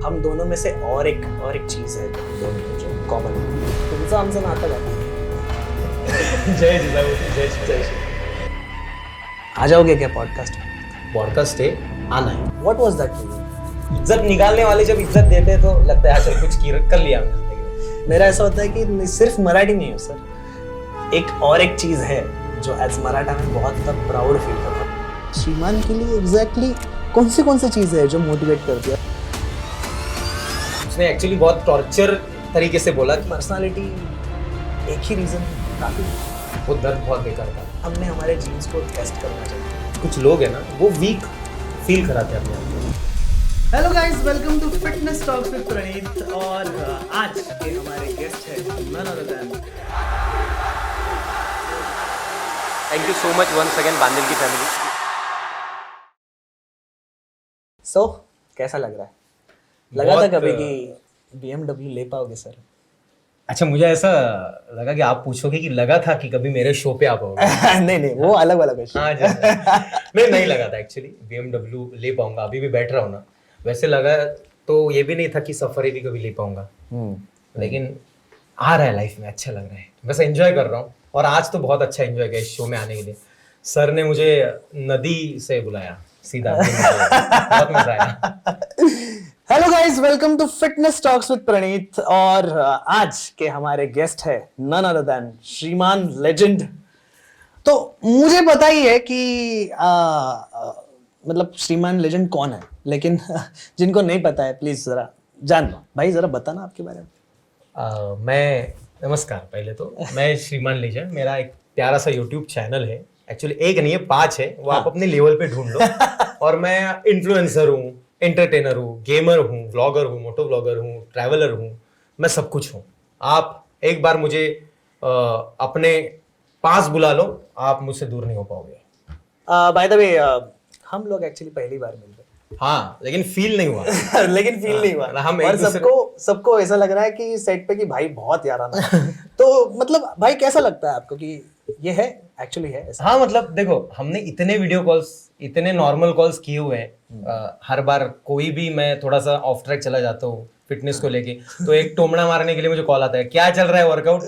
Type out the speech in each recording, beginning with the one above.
हम दोनों में से और एक चीज है हम दोनों में जो कॉमन है। तुमसे हमसे नाता है। जय जय जय। आ जाओगे क्या पॉडकास्ट? पॉडकास्ट है, आना है। What was that feeling? इज्जत निकालने वाले जब इज्जत देते हैं तो लगता है चल कुछ कर लिया हमने। मेरा ऐसा होता है कि सिर्फ मराठी नहीं हो सर, एक चीज है जो एज मराठा में बहुत ज़्यादा प्राउड फील करता हूँ। श्रीमान के लिए एग्जैक्टली कौन सी चीज़ है जो मोटिवेट करती है? उसने एक्चुअली बहुत टॉर्चर तरीके से बोला कि पर्सनालिटी एक ही रीज़न काफ़ी, वो दर्द बहुत बेकार था। हमने हमारे जीन्स को टेस्ट करना चाहिए। कुछ लोग हैं ना वो वीक फील कराते हैं अपने आप को। Hello guys, welcome to fitness talks with Praneet. और आज के हमारे गेस्ट है none other than. Thank you so much once again Bandal की फैमिली। सो कैसा लग रहा है? लगा था कभी कि BMW ले पाओगे सर? अच्छा, मुझे ऐसा लगा कि आप पूछोगे कि लगा था कि कभी मेरे शो पे आप आओगे। नहीं वो अलग वाला क्वेश्चन। हाँ जी, नहीं लगा था एक्चुअली BMW ले पाऊंगा। अभी भी बैठ रहा हूँ ना, वैसे लगा तो ये भी नहीं था कि सफर भी कभी ले पाऊंगा। लेकिन आ रहा है लाइफ में, अच्छा लग रहा है, बस एंजॉय कर रहा हूँ। और आज तो बहुत अच्छा एंजॉय किया इस शो में आने के लिए। सर ने मुझे नदी से बुलाया सीधा, बहुत मजा आया। Hello guys, welcome to fitness talks with Praneet. और आज के हमारे गेस्ट है नन अदर देन श्रीमान लेजेंड। तो मुझे पता ही है कि मतलब श्रीमान लेजेंड कौन है, लेकिन जिनको नहीं पता है प्लीज जरा जान लो। भाई जरा बताना आपके बारे में। मैं नमस्कार, पहले तो मैं श्रीमान लेजेंड, मेरा एक प्यारा सा यूट्यूब चैनल है। एक्चुअली एक नहीं है, 5 है, वो आप अपने लेवल पे ढूंढ लो। और मैं इन्फ्लुएंसर हूँ, एंटरटेनर हूँ, गेमर हूँ, व्लॉगर हूँ, मोटो व्लॉगर हूँ, ट्रैवलर हूँ, मैं सब कुछ हूँ। आप एक बार मुझे अपने पास बुला लो, आप मुझसे दूर नहीं हो पाओगे। बाय द वे हम लोग एक्चुअली पहली बार मिल रहे हैं। हाँ, लेकिन फील नहीं हुआ। लेकिन फील नहीं हुआ। हम और सबको ऐसा लग रहा है कि सेट पे कि भाई बहुत याराना है। तो मतलब भाई कैसा लगता है आपको कि ये है एक्चुअली है ऐसा? हाँ, मतलब देखो, हमने इतने वीडियो कॉल्स, इतने नॉर्मल कॉल्स किए हुए हैं। हर बार कोई भी, मैं थोड़ा सा ऑफ ट्रैक चला जाता हूँ फिटनेस को लेके, तो एक टोमड़ा मारने के लिए मुझे कॉल आता है, क्या चल रहा है वर्कआउट?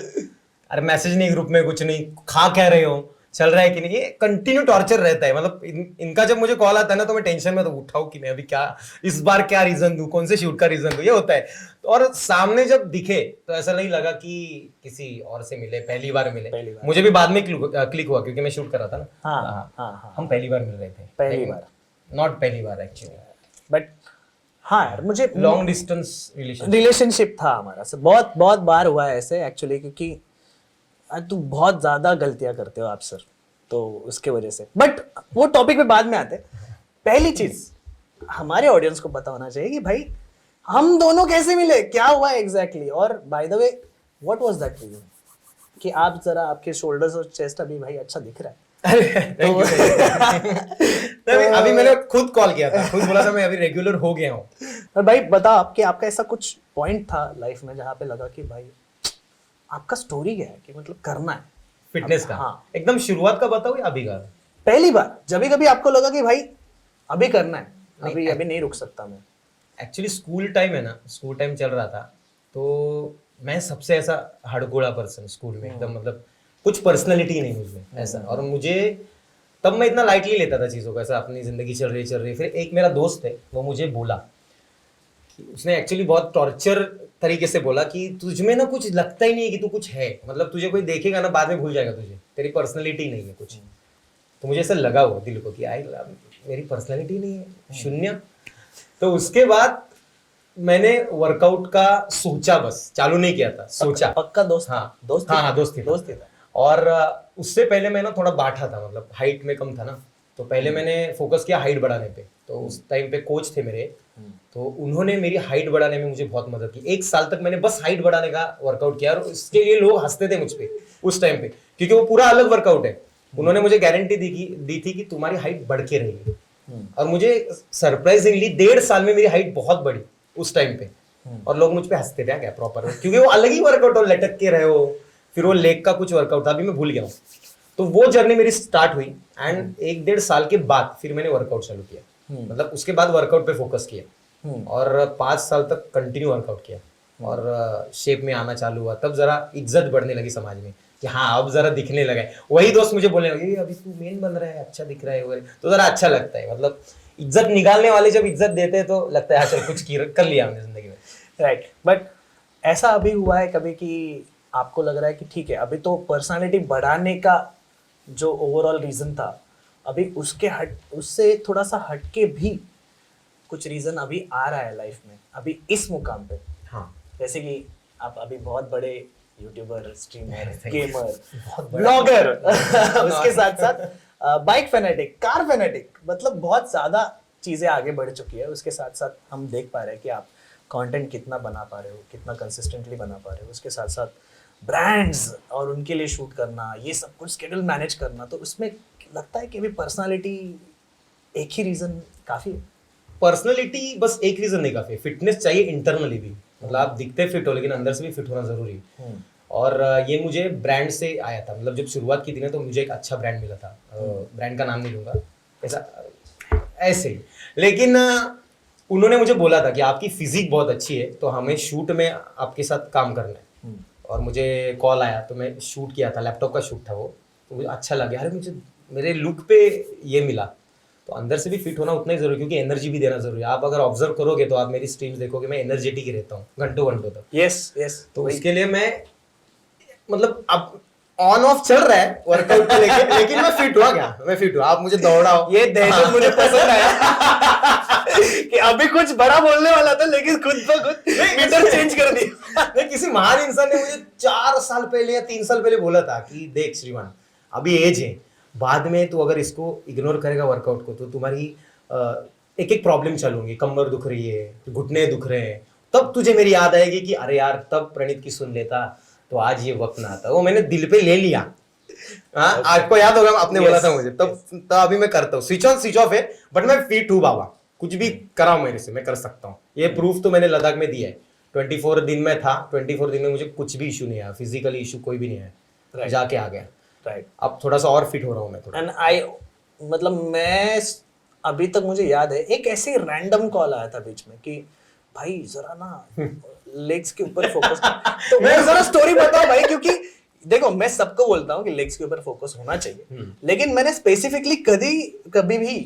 अरे मैसेज नहीं ग्रुप में, कुछ नहीं, खा क्या रहे हो, चल रहा है कि नहीं। ये कंटिन्यू टॉर्चर रहता है। मतलब इनका जब मुझे कॉल आता है ना तो मैं टेंशन में तो उठाऊं कि मैं अभी क्या, इस बार क्या रीजन दूं, कौन से शूट का रीजन दूं, ये होता है। और सामने जब दिखे तो ऐसा नहीं लगा कि किसी और से मिले, पहली बार मिले। मुझे भी बाद में क्लिक हुआ क्योंकि मैं शूट कर रहा था ना। हाँ। हम पहली बार मिल रहे थे, पहली बार, नॉट पहली बार एक्चुअली, बट हाँ यार मुझे लॉन्ग डिस्टेंस रिलेशनशिप था हमारा से। बहुत बार हुआ है ऐसे एक्चुअली, क्योंकि तू बहुत ज्यादा गलतियां करते हो आप सर, तो उसके वजह से। बट वो टॉपिक पे बाद में आते हैं। पहली चीज हमारे ऑडियंस को पता होना चाहिए कि भाई हम दोनों कैसे मिले, क्या हुआ एग्जैक्टली। और by the way what was that reason कि आप जरा, आपके शोल्डर्स और चेस्ट अभी भाई अच्छा दिख रहा है। अभी मैंने खुद कॉल किया था, खुद बोला था मैं अभी रेगुलर हो गया हूँ। और भाई बताओ आपका ऐसा कुछ पॉइंट था लाइफ में जहाँ पे लगा कि भाई आपका स्टोरी क्या है कि मतलब करना है फिटनेस का? हाँ, एकदम शुरुआत का बताओ या अभी का? पहली बार जब कभी आपको लगा कि भाई अभी करना है, अभी नहीं रुक सकता मैं। एक्चुअली स्कूल टाइम है ना, स्कूल टाइम चल रहा था, तो मैं सबसे ऐसा हड़गोड़ा पर्सन स्कूल में, एकदम मतलब कुछ पर्सनैलिटी नहीं मुझमें ऐसा। और मुझे तब मैं इतना लाइटली लेता था चीज़ों को, ऐसा अपनी जिंदगी चल रही। फिर एक मेरा दोस्त है, वो मुझे बोला कि उसने एक्चुअली बहुत टॉर्चर तरीके से बोला कि तुझमें ना कुछ लगता ही नहीं है कि तू कुछ है, मतलब तुझे कोई देखेगा ना बाद में भूल जाएगा तुझे, तेरी पर्सनैलिटी नहीं है कुछ। तो मुझे ऐसा लगा वो दिल को कि आई मेरी पर्सनैलिटी नहीं है, शून्य। तो उसके बाद मैंने वर्कआउट का सोचा, बस चालू नहीं किया था, सोचा। पक्का दोस्त? हाँ दोस्त हाँ, दोस्त ही था। और उससे पहले मैं ना थोड़ा बांटा था, मतलब हाइट में कम था ना, तो पहले मैंने फोकस किया हाइट बढ़ाने पे। तो उस टाइम पे कोच थे मेरे, तो उन्होंने मेरी हाइट बढ़ाने में मुझे बहुत मदद की। 1 साल तक मैंने बस हाइट बढ़ाने का वर्कआउट किया, और उसके लिए लोग हंसते थे मुझ पे उस टाइम पे, क्योंकि वो पूरा अलग वर्कआउट है। उन्होंने मुझे गारंटी दी थी कि तुम्हारी हाइट बढ़ के रहेगी। और मुझे सरप्राइजिंगली 1.5 साल में मेरी हाइट बहुत बढ़ी उस टाइम पे। और लोग मुझ पे हंसते थे क्या प्रॉपर, क्योंकि वो अलग ही वर्कआउट हो, लटक के रहे हो। फिर वो लेग का कुछ वर्कआउट था, अभी मैं भूल गया हूँ। तो वो जर्नी मेरी स्टार्ट हुई, एंड 1-1.5 साल के बाद फिर मैंने वर्कआउट चालू किया। मतलब उसके बाद वर्कआउट पे फोकस किया। और 5 साल तक कंटिन्यू वर्कआउट किया और शेप में आना चालू हुआ। तब जरा इज्जत बढ़ने लगी समाज में कि हाँ अब जरा दिखने लगा है। वही दोस्त मुझे बोलने लगे अभी तू मेन बन रहा है, अच्छा दिख रहा है वगैरह, तो जरा अच्छा लगता है। मतलब इज्जत निकालने वाले जब इज्जत देते हैं तो लगता है हाँ चल कुछ कर लिया हमने जिंदगी में। राइट, बट ऐसा अभी हुआ है कभी कि आपको लग रहा है कि ठीक है अभी तो पर्सनालिटी बढ़ाने का जो ओवरऑल रीजन था, अभी उससे थोड़ा सा हटके भी कुछ रीजन अभी आ रहा है लाइफ में अभी इस मुकाम पे? हाँ, जैसे कि आप अभी बहुत बड़े YouTuber, streamer, Thank you. Gamer, blogger उसके साथ साथ बाइक फैनेटिक, कार फैनेटिक, मतलब बहुत ज्यादा चीजें आगे बढ़ चुकी है। उसके साथ साथ हम देख पा रहे हैं कि आप कंटेंट कितना बना पा रहे हो, कितना कंसिस्टेंटली बना पा रहे हो। उसके साथ साथ ब्रांड्स और उनके लिए शूट करना, ये सब कुछ शेड्यूल मैनेज करना, तो उसमें लगता है कि अभी पर्सनालिटी एक ही रीजन काफी है? पर्सनैलिटी बस एक रीजन नहीं काफी, फिटनेस चाहिए इंटरनली भी। मतलब आप दिखते फिट हो लेकिन अंदर से भी फिट होना जरूरी है। और ये मुझे ब्रांड से आया था। मतलब जब शुरुआत की थी ना तो मुझे एक अच्छा ब्रांड मिला था, ब्रांड का नाम नहीं लूंगा, ऐसा ऐसे ही। लेकिन उन्होंने मुझे बोला था कि आपकी फिजिक बहुत अच्छी है तो हमें शूट में आपके साथ काम करना है। और मुझे कॉल आया तो मैं शूट किया था, लैपटॉप का शूट था वो, तो मुझे अच्छा लगा। अरे मुझे मेरे लुक पे ये मिला। तो अंदर से भी फिट होना उतना ही जरूरी, क्योंकि एनर्जी भी देना जरूरी है। आप अगर ऑब्जर्व करोगे तो आप मेरी स्ट्रीम्स देखोगे, मैं एनर्जेटिक ही रहता हूँ घंटों घंटों तक। यस, तो उसके लिए मैं मतलब अब ऑन ऑफ चल रहा है वर्कआउट को लेके, लेकिन मैं फिट हुआ क्या, मैं फिट हुआ। आप मुझे दौड़ाओ, ये दहशत मुझे पसंद आया कि अभी कुछ बड़ा बोलने वाला था लेकिन खुद ब खुद मीटर चेंज कर दिया। नहीं, किसी महान इंसान ने मुझे 4 साल पहले या 3 साल पहले बोला था कि देख श्रीमान, अभी एज है, बाद में तू अगर इसको इग्नोर करेगा वर्कआउट को तो तुम्हारी एक एक प्रॉब्लम चालू होंगी, कमर दुख रही है, घुटने दुख रहे हैं, तब तुझे मेरी याद आएगी कि अरे यार तब प्रणीत की सुन लेता तो आज ये वक्त ना आता। वो मैंने दिल पे ले लिया। हाँ, आपको याद होगा आपने बोला था मुझे, तब अभी मैं करता हूँ। स्विच ऑन स्विच ऑफ है बट मैं फिट हूँ बाबा, कुछ भी कराओ मेरे से मैं कर सकता हूँ। ये प्रूफ तो मैंने लद्दाख में दिया है। 24 दिन में था, 24 दिन में मुझे कुछ भी इशू नहीं आया, फिजिकली इशू कोई भी नहीं आया, जाके आ गया। राइट, अब थोड़ा सा और फिट हो रहा हूँ मैं थोड़ा। एंड आई मतलब मैं अभी तक मुझे याद है एक ऐसे रैंडम कॉल आया था बीच में कि भाई जरा ना लेग्स के ऊपर फोकस तो मैं जरा स्टोरी बताओ भाई, क्योंकि देखो मैं सबको बोलता हूँ कि लेग्स के ऊपर फोकस होना चाहिए, लेकिन मैंने स्पेसिफिकली कभी भी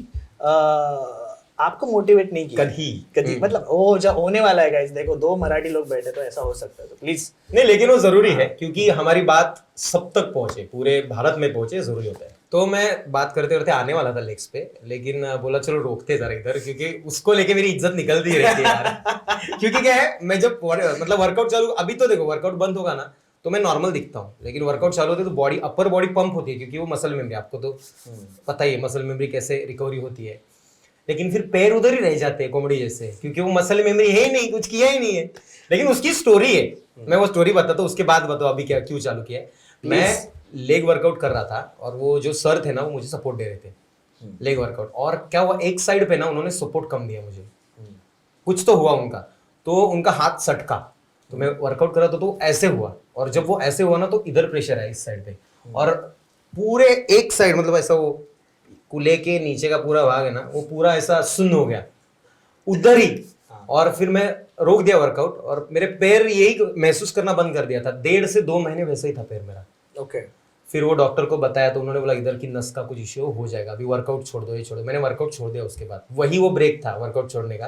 आपको मोटिवेट नहीं किया कभी मतलब वो जब होने वाला है गाइस, देखो 2 मराठी लोग बैठे तो ऐसा हो सकता है, तो प्लीज नहीं, लेकिन वो जरूरी है क्योंकि हमारी बात सब तक पहुंचे, पूरे भारत में पहुंचे, जरूरी होता है। तो मैं बात करते करते आने वाला था लेग्स पे, लेकिन बोला चलो रोकते जरा इधर, क्योंकि उसको लेके मेरी इज्जत निकलती रहती है यार। क्योंकि क्या है, मैं जब मतलब वर्कआउट चालू, अभी तो देखो वर्कआउट बंद होगा ना तो मैं नॉर्मल दिखता हूँ, लेकिन वर्कआउट चालू होते तो बॉडी, अपर बॉडी पंप होती है, क्योंकि वो मसल मेमोरी, आपको तो पता ही है मसल मेमोरी कैसे रिकवरी होती है। लेकिन फिर पैर उधर ही रह जाते हैं कॉमेडी जैसे, क्योंकि वो मसल मेमोरी है ही नहीं, कुछ किया ही नहीं है। लेकिन उसकी स्टोरी है, मैं वो स्टोरी बताता हूँ, उसके बाद बताओ अभी क्या क्यों चालू किया है। मैं लेग वर्कआउट कर रहा था और वो जो सर थे ना वो मुझे सपोर्ट दे रहे थे लेग वर्कआउट, और क्या हुआ एक साइड पे ना उन्होंने सपोर्ट कम दिया मुझे, कुछ तो हुआ उनका, तो उनका हाथ सटका, तो मैं वर्कआउट कर रहा था तो ऐसे हुआ, और जब वो ऐसे हुआ ना तो इधर प्रेशर है इस साइड पे, और पूरे एक साइड मतलब ऐसा वो कुले के नीचे का पूरा भाग है ना वो पूरा ऐसा सुन्न हो गया उधर ही। और फिर मैं रोक दिया वर्कआउट और मेरे पैर यही महसूस करना बंद कर दिया था, 1.5 से 2 महीने वैसे ही था पैर मेरा। ओके, फिर वो डॉक्टर को बताया तो उन्होंने बोला इधर की नस का कुछ इश्यू हो जाएगा, अभी वर्कआउट छोड़ दो, ये छोड़ो। मैंने वर्कआउट छोड़ दिया उसके बाद, वही वो ब्रेक था वर्कआउट छोड़ने का।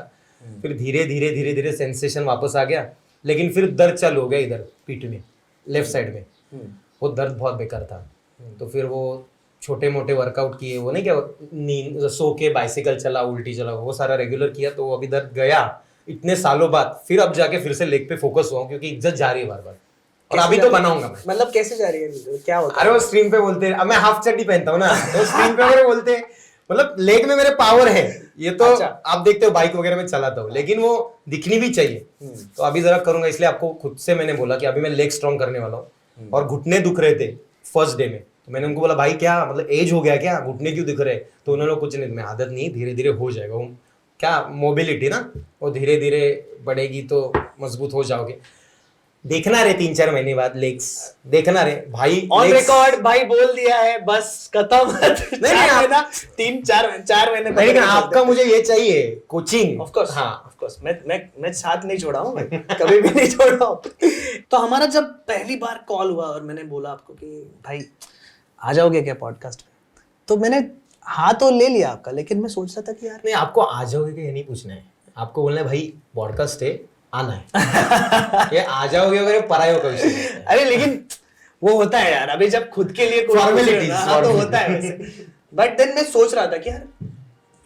फिर धीरे धीरे धीरे धीरे सेंसेशन वापस आ गया, लेकिन फिर दर्द चालू हो गया इधर पीठ में, लेफ्ट साइड में, वो दर्द बहुत बेकार था। तो फिर वो छोटे मोटे वर्कआउट किए, वो नहीं क्या नींद सो के बाइसिकल चला, उल्टी चला, वो सारा रेगुलर किया, तो अभी दर्द गया इतने सालों बाद। फिर अब जाके फिर से लेग पे फोकस हुआ क्योंकि इज्जत जा रही है बार बार, और अभी तो बनाऊंगा मैं। मतलब कैसे जा रही है, क्या होता है? अरे वो स्ट्रीम पे बोलते हैं, अब मैं हाफ चड्डी पहनता हूँ ना तो स्ट्रीम पे मेरे बोलते हैं, मतलब लेग में मेरे पावर है, ये तो अच्छा। आप देखते हो बाइक वगैरह में चलाता हूँ, लेकिन वो दिखनी भी चाहिए। तो अभी जरा करूंगा, इसलिए आपको खुद से मैंने बोला कि अभी मैं लेग स्ट्रॉन्ग करने वाला हूँ। और घुटने दुख रहे थे फर्स्ट डे में, तो मैंने उनको बोला भाई क्या मतलब एज हो गया क्या, घुटने क्यों दिख रहे? तो उन्होंने कुछ नहीं, मैं आदत नहीं, धीरे धीरे हो जाएगा, वो क्या मोबिलिटी ना, वो धीरे धीरे बढ़ेगी तो मजबूत हो जाओगे। देखना रे 3-4 महीने बाद लेग्स देखना रे भाई ऑन legs- रिकॉर्ड भाई बोल दिया है, बस खत्म। नहीं, चार आप- महीना, 4 महीने नहीं, लेकिन आपका मुझे ये चाहिए कोचिंग। ऑफ कोर्स, हाँ ऑफ कोर्स, मैं साथ नहीं छोड़ा हूँ, कभी भी नहीं छोड़ा हूँ। तो हमारा जब पहली बार कॉल हुआ और मैंने बोला आपको कि भाई आ जाओगे क्या पॉडकास्ट पे, तो मैंने हाँ तो ले लिया आपका, लेकिन मैं सोच रहा था कि यार नहीं, आपको आ जाओगे कि ये नहीं पूछना है, आपको बोलना है भाई पॉडकास्ट है आना है। ये आ जाओगे अगर परायों का विषय है। अरे लेकिन वो होता है यार, अभी जब खुद के लिए कोई Formalities, हाँ, तो होता है वैसे। बट देन मैं सोच रहा था कि यार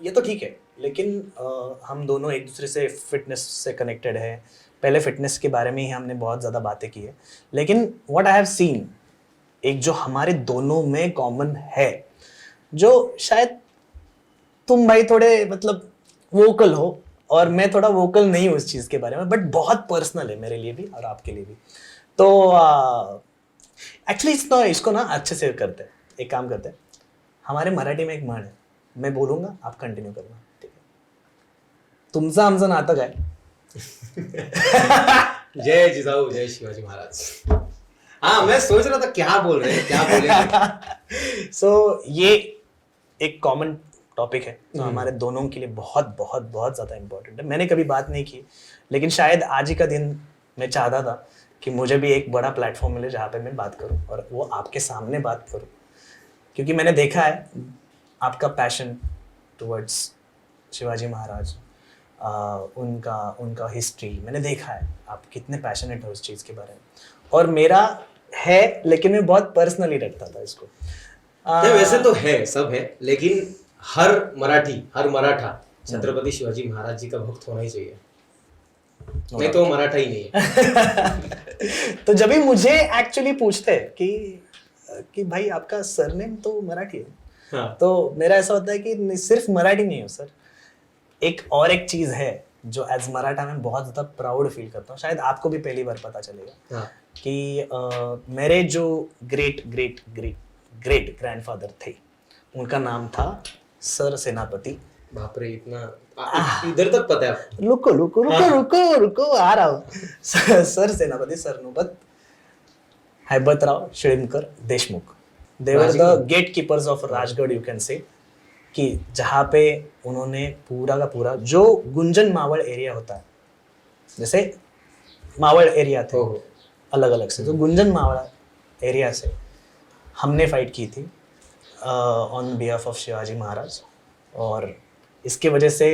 ये तो ठीक है, लेकिन हम दोनों एक दूसरे से फिटनेस से कनेक्टेड है, पहले फिटनेस के बारे में ही हमने बहुत ज़्यादा बातें की है, लेकिन व्हाट आई हैव सीन, एक जो हमारे दोनों में कॉमन है, जो शायद तुम भाई थोड़े मतलब वोकल हो और मैं थोड़ा वोकल नहीं हूँ इस चीज़ के बारे में, बट बहुत पर्सनल है मेरे लिए भी और आपके लिए भी। तो एक्चुअली इसको ना अच्छे से करते हैं, एक काम करते हैं, हमारे मराठी में एक म्हण है, मैं बोलूँगा आप कंटिन्यू करना, ठीक है? तुमचं आमचं नातं काय? जय जिजाऊ जय शिवाजी महाराज। हाँ मैं सोच रहा था क्या बोल रहे हैं, क्या बोले। सो ये एक कॉमन टॉपिक है, तो हमारे दोनों के लिए बहुत बहुत बहुत ज़्यादा इम्पोर्टेंट है। मैंने कभी बात नहीं की, लेकिन शायद आज ही का दिन मैं चाहता था कि मुझे भी एक बड़ा प्लेटफॉर्म मिले जहाँ पे मैं बात करूँ और वो आपके सामने बात करूँ, क्योंकि मैंने देखा है आपका पैशन टुवर्ड्स शिवाजी महाराज, उनका हिस्ट्री मैंने देखा है, आप कितने पैशनेट हो उस चीज़ के बारे में, और मेरा है, लेकिन मैं बहुत पर्सनली रखता था इसको। नहीं, वैसे तो है, सब है, लेकिन हर मराठा छत्रपति शिवाजी महाराज जी का भक्त होना ही चाहिए, नहीं तो मराठा ही नहीं है। तो जब भी मुझे एक्चुअली पूछते हैं कि भाई आपका सरनेम तो मराठी है, हाँ। तो मेरा ऐसा होता है कि सिर्फ मराठी नहीं हो सर, एक चीज है जो एज मराठा में बहुत ज्यादा प्राउड फील करता हूँ, शायद आपको भी पहली बार पता चलेगा। हाँ। कि मेरे जो great great great great grandfather थे, उनका नाम था सर सेनापति। बाप रे, इतना इधर तक पता है आपको? रुको रुको रुको हाँ। रुको रुको आ रहा हूँ। सर सेनापति सरनोबत Haibatrao Shilimkar Deshmukh, they were the gatekeepers of Rajgad, you can say, कि जहाँ पे उन्होंने पूरा का पूरा जो गुंजन मावल एरिया होता है, जैसे मावल एरिया थे अलग अलग से, तो गुंजन मावल एरिया से हमने फाइट की थी on behalf of Shivaji Maharaj. और इसके वजह से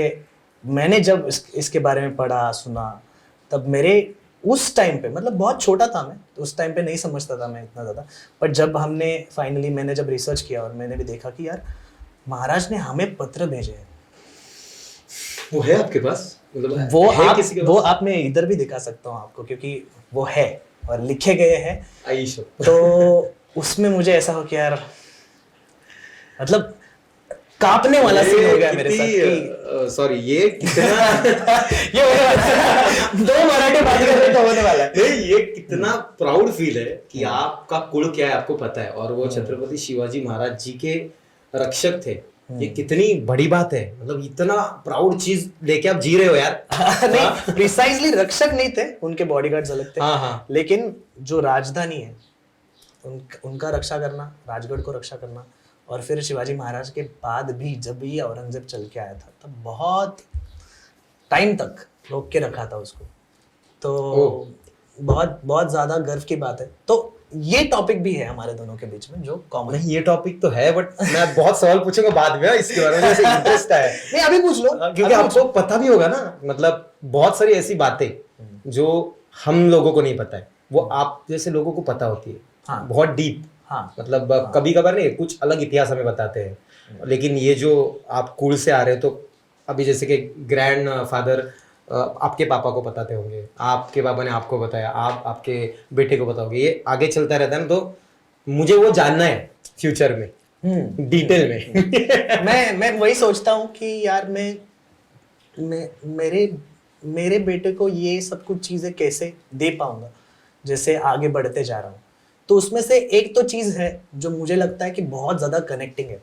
मैंने जब इसके बारे में पढ़ा सुना, तब मेरे उस टाइम पे, मतलब बहुत छोटा था मैं, तो उस टाइम पे नहीं समझता था मैं इतना ज़्यादा, पर जब हमने फाइनली मैंने जब रिसर्च किया और मैंने भी देखा कि यार महाराज ने हमें पत्र भेजे हैं। वो है आपके पास? मतलब वो है आप किसी के वो पास? आप मैं इधर भी दिखा सकता हूँ आपको, क्योंकि वो है और लिखे गए हैं। आइशो। तो उसमें मुझे ऐसा हो कि यार मतलब कांपने वाला सीन हो गया मेरे साथ कि सॉरी, ये कितना ये होने वाला है। दो मराठी बात कर रहे तो होने वाला है। नहीं, ये कितना प्राउड फील है कि आपका कुल क्या है आपको पता है, और वो छत्रपति शिवाजी महाराज जी के रक्षक थे। ये कितनी बड़ी बात है, मतलब इतना प्राउड चीज लेके आप जी रहे हो यार। नहीं, प्रिसाइजली रक्षक नहीं थे, उनके बॉडीगार्ड्स अलग थे। हाँ, हाँ। लेकिन जो राजधानी है उनका रक्षा करना, राजगढ़ को रक्षा करना, और फिर शिवाजी महाराज के बाद भी जब भी औरंगजेब चल के आया था, तब बहुत टाइम तक रोक के रखा था उसको। तो बहुत बहुत ज्यादा गर्व की बात है। तो ये टॉपिक भी है हमारे दोनों के बीच में जो कॉमन है। नहीं, ये टॉपिक तो है, बट मैं बहुत सवाल पूछूंगा बाद में इसके बारे में, जैसे इंटरेस्ट है। नहीं, अभी पूछ लो, क्योंकि आपको पता भी होगा ना, मतलब बहुत सारी ऐसी बातें जो हम लोगों को नहीं पता है, वो आप जैसे लोगों को पता होती है। हाँ। बहुत डीप। हाँ। मतलब कभी कभार नहीं, कुछ अलग इतिहास हमें बताते हैं, लेकिन ये जो आप कुल से आ रहे हो, तो अभी जैसे कि ग्रैंड फादर आपके पापा को बताते होंगे, आपके पापा ने आपको बताया, आप आपके बेटे को बताओगे, ये आगे चलता रहता है ना। तो मुझे वो जानना है फ्यूचर में डिटेल में। मैं वही सोचता हूँ कि यार मैं मेरे बेटे को ये सब कुछ चीजें कैसे दे पाऊंगा जैसे आगे बढ़ते जा रहा हूँ। तो उसमें से एक तो चीज है जो मुझे लगता है कि बहुत ज्यादा कनेक्टिंग है,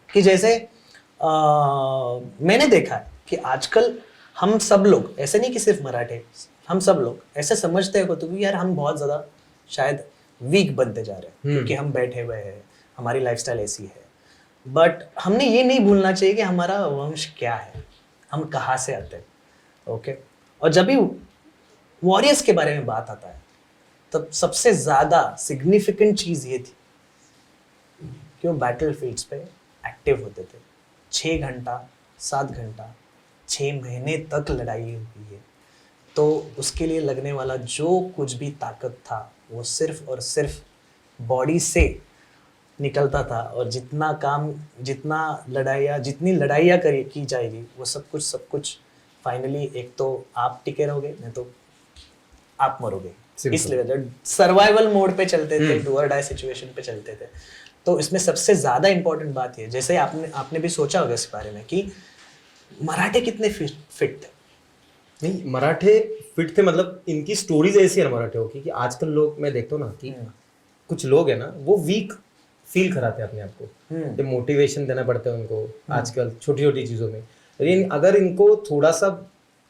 कि जैसे मैंने देखा है कि आजकल हम सब लोग, ऐसे नहीं कि सिर्फ मराठे, हम सब लोग ऐसे समझते हैं खुद को कि यार हम बहुत ज़्यादा शायद वीक बनते जा रहे हैं क्योंकि हम बैठे हुए हैं, हमारी लाइफस्टाइल ऐसी है। बट हमने ये नहीं भूलना चाहिए कि हमारा वंश क्या है, हम कहाँ से आते हैं। ओके, और जब भी वॉरियर्स के बारे में बात आता है तब सबसे ज़्यादा सिग्निफिकेंट चीज़ ये थी कि वो बैटल फील्ड्स पे एक्टिव होते थे। 6 घंटा 7 घंटा 6 महीने तक लड़ाई हुई है, तो उसके लिए लगने वाला जो कुछ भी ताकत था वो सिर्फ और सिर्फ बॉडी से निकलता था। और जितनी लड़ाइयाँ की जाएगी वो सब कुछ फाइनली एक तो आप टिके रहोगे, नहीं तो आप मरोगे। इसलिए सर्वाइवल मोड पे चलते थे, डू और डाई सिचुएशन पे चलते थे। तो इसमें सबसे ज्यादा इंपॉर्टेंट बात ये, जैसे आपने भी सोचा होगा इस बारे में कि मराठे कितने फिट थे। नहीं, मराठे फिट थे, मतलब इनकी स्टोरीज ऐसी है ना मराठियों की कि आजकल लोग, मैं देखता हूँ ना कि कुछ लोग है ना वो वीक फील कराते हैं अपने आप को, तो मोटिवेशन देना पड़ता है उनको आजकल छोटी छोटी चीजों में। लेकिन अगर इनको थोड़ा सा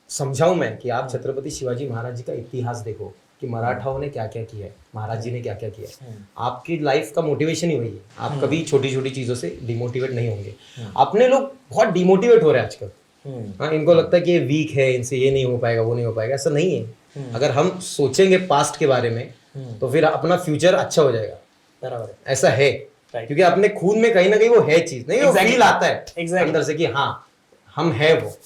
समझाऊं मैं कि आप छत्रपति शिवाजी महाराज जी का इतिहास देखो कि मराठाओं ने क्या क्या किया है, महाराज जी ने क्या क्या किया है, आपकी लाइफ का मोटिवेशन ही वही है। आप कभी छोटी छोटी चीजों से डिमोटिवेट नहीं होंगे। अपने लोग बहुत डिमोटिवेट हो रहे हैं आजकल। हाँ, इनको लगता है कि ये वीक है, इनसे ये नहीं हो पाएगा, वो नहीं हो पाएगा। ऐसा नहीं है। अगर हम सोचेंगे पास्ट के बारे में तो फिर अपना फ्यूचर अच्छा हो जाएगा। बराबर है, ऐसा है, क्योंकि अपने खून में कहीं ना कहीं वो है चीज, नहीं वो फील आता है अंदर से कि हाँ हम है वो।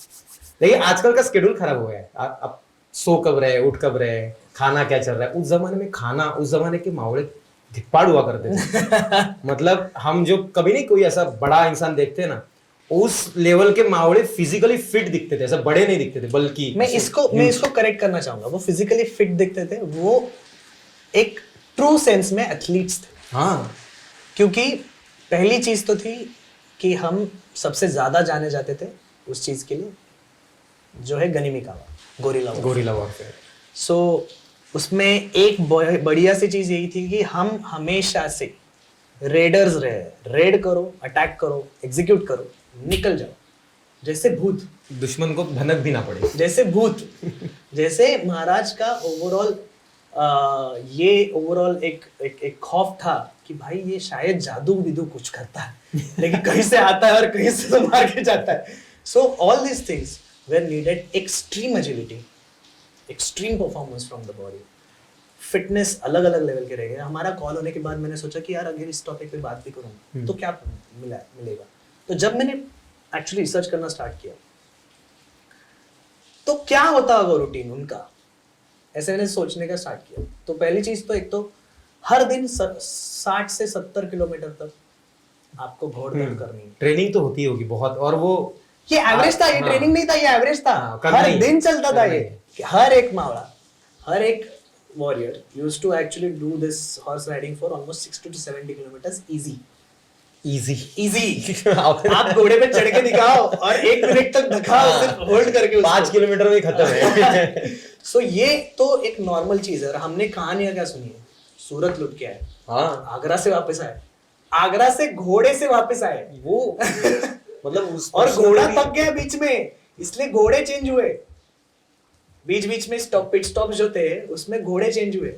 लेकिन आजकल का शेड्यूल खराब हो गया है। अब सो कब रहे, उठ कब रहे, खाना क्या चल रहा है। उस जमाने में खाना, उस जमाने के मावड़े धिप्पाड़ हुआ करते थे। मतलब हम जो कभी नहीं कोई ऐसा बड़ा इंसान देखते ना, उस लेवल के मावड़े फिजिकली फिट दिखते थे, ऐसा बड़े नहीं दिखते थे। बल्कि मैं इसको करेक्ट करना चाहूंगा, वो फिजिकली फिट दिखते थे, वो एक ट्रू सेंस में एथलीट्स थे। हाँ, क्योंकि पहली चीज तो थी कि हम सबसे ज्यादा जाने जाते थे उस चीज के लिए जो है गनिमी कावा, गोरिल्ला वॉरफेयर। सो उसमें एक बढ़िया सी चीज यही थी कि हम हमेशा से रेडर्स रहे, रेड करो, अटैक करो, एग्जीक्यूट करो, निकल जाओ जैसे भूत, दुश्मन को भनक भी ना पड़े, जैसे भूत। जैसे महाराज का ओवरऑल एक खौफ था कि भाई ये शायद जादू विदू कुछ करता है लेकिन कहीं से आता है और कहीं से तो मार के जाता है। So all this things were needed extreme agility, extreme performance from the body, fitness अलग अलग लेवल के रह गए। हमारा कॉल होने के बाद मैंने सोचा कि यार अगर इस टॉपिक पे बात भी करूँ तो क्या मिलेगा। तो जब मैंने एक्चुअली रिसर्च करना स्टार्ट किया तो क्या होता होगा रूटीन उनका, ऐसे मैंने सोचने का स्टार्ट किया। तो पहली चीज तो एक तो हर दिन 60 से 70 किलोमीटर तक आपको घोड़दौड़ करनी है। ट्रेनिंग तो होती होगी बहुत, और वो ये एवरेज था, ये ट्रेनिंग नहीं था, ये एवरेज था। हर दिन चलता था ये। हर एक मावड़ा, हर एक warrior used to actually do this horse riding for almost 60 to 70 kilometres easy. आप घोड़े पे चढ़ के दिखाओ और 1 मिनट तक दिखाओ, सिर्फ होल्ड करके 5 किलोमीटर में खत्म है। सो ये तो एक नॉर्मल चीज है। और हमने कहानियां क्या सुनी है, सूरत लुट के आए, हाँ, आगरा से वापस आए, आगरा से घोड़े से वापस आए वो मतलब और घोड़ा थक गया बीच में, इसलिए घोड़े चेंज हुए। बीच बीच में पिट स्टॉप जो थे उसमें घोड़े चेंज हुए।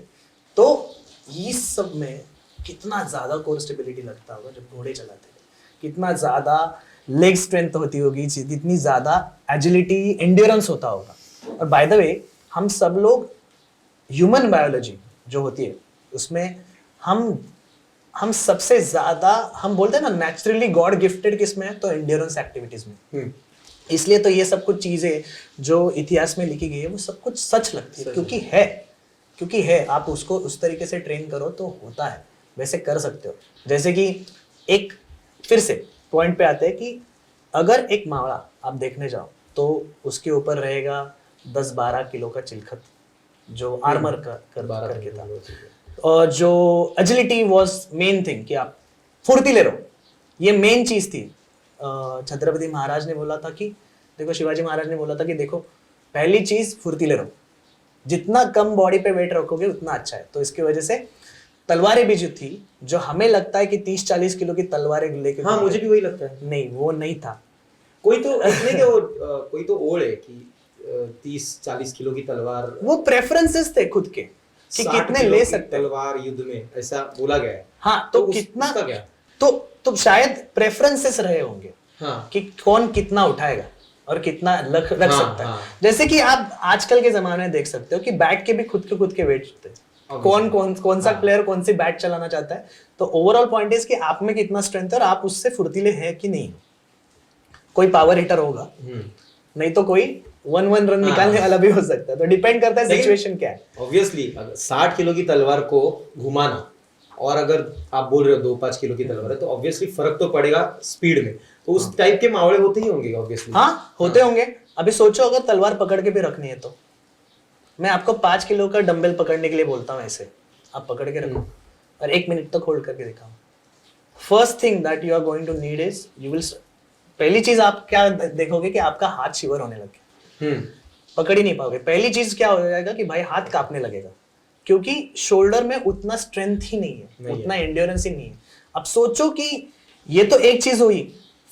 तो इस सब में कितना ज्यादा कोर स्टेबिलिटी लगता होगा जब घोड़े चलाते थे, कितना ज्यादा लेग स्ट्रेंथ होती होगी, कितनी ज्यादा एजिलिटी, एंड्योरेंस होता होगा। और बाय द वे हम सब लोग ह्यूमन बायोलॉजी जो होती है उसमें हम सबसे ज्यादा, हम बोलते हैं ना नेचुरली गॉड गिफ्टेड किसमें है, तो एंड्योरेंस एक्टिविटीज में। इसलिए तो ये सब कुछ चीजें जो इतिहास में लिखी गई है वो सब कुछ सच लगती है, क्योंकि है आप उसको उस तरीके से ट्रेन करो तो होता है, वैसे कर सकते हो। जैसे कि एक फिर से पॉइंट पे आते हैं कि अगर एक मावड़ा आप देखने जाओ तो उसके ऊपर रहेगा 10-12 किलो का चिलखत जो आर्मर करके था, और जो एजिलिटी वाज मेन थिंग कि आप फुर्तीले रहो, ये मेन चीज थी। छत्रपति महाराज ने बोला था कि देखो, शिवाजी महाराज ने बोला था कि देखो पहली चीज फुर्तीले रहो, जितना कम बॉडी पे वेट रखोगे उतना अच्छा है। तो इसकी वजह से तलवारें भी जो थी, जो हमें लगता है कि 30-40 किलो की तलवारें लेके, हाँ मुझे भी वही लगता है, नहीं वो नहीं था। कोई तो इसमें क्या कोई तो ओढ़ है कि 30-40 किलो की तलवार, वो प्रेफरेंसेस थे खुद के कि 60 कितने किलो ले की सकते हैं। तलवार युद्ध में, ऐसा बोला गया है। हाँ तो कितना, उसका क्या? तो शायद प्रेफरेंसेस रहे होंगे हाँ कि कौन कितना उठाएगा और कितना रख हाँ, सकता है। हाँ। जैसे कि आप आजकल के जमाने में देख सकते हो कि बैट के भी खुद के वेट होते हैं। कौन सा हाँ। प्लेयर कौन सी बैट चलाना चाहता है। तो ओवरऑल पॉइंट इज कि आप में कितना स्ट्रेंथ है और आप उससे फुर्तीले हैं कि नहीं। कोई पावर हिटर होगा, नहीं तो कोई 1-1 रन निकालने वाला भी हो सकता है। तो डिपेंड करता है सिचुएशन क्या है। ऑब्वियसली 60 किलो की तलवार को घुमाना, और अगर आप बोल रहे हो 2-5 किलो की तलवार है, तो ऑब्वियसली फर्क तो पड़ेगा स्पीड में। तो उस टाइप के मावड़े होते ही होंगे ऑब्वियसली। हाँ होते होंगे। अभी सोचो अगर तलवार पकड़ के भी रखनी है तो मैं आपको 5 किलो का डंबल पकड़ने के लिए बोलता हूँ, ऐसे आप पकड़ के रखो और 1 मिनट तक होल्ड करके दिखाओ। First thing that you are going to need is you will, पहली चीज आप क्या देखोगे कि आपका हाथ शिवर होने लगे, पकड़ ही नहीं पाओगे। पहली चीज क्या हो जाएगा कि भाई हाथ कांपने लगेगा, क्योंकि शोल्डर में उतना स्ट्रेंथ ही नहीं है, उतना एंड्योरेंस ही नहीं है। अब सोचो कि ये तो एक चीज हुई,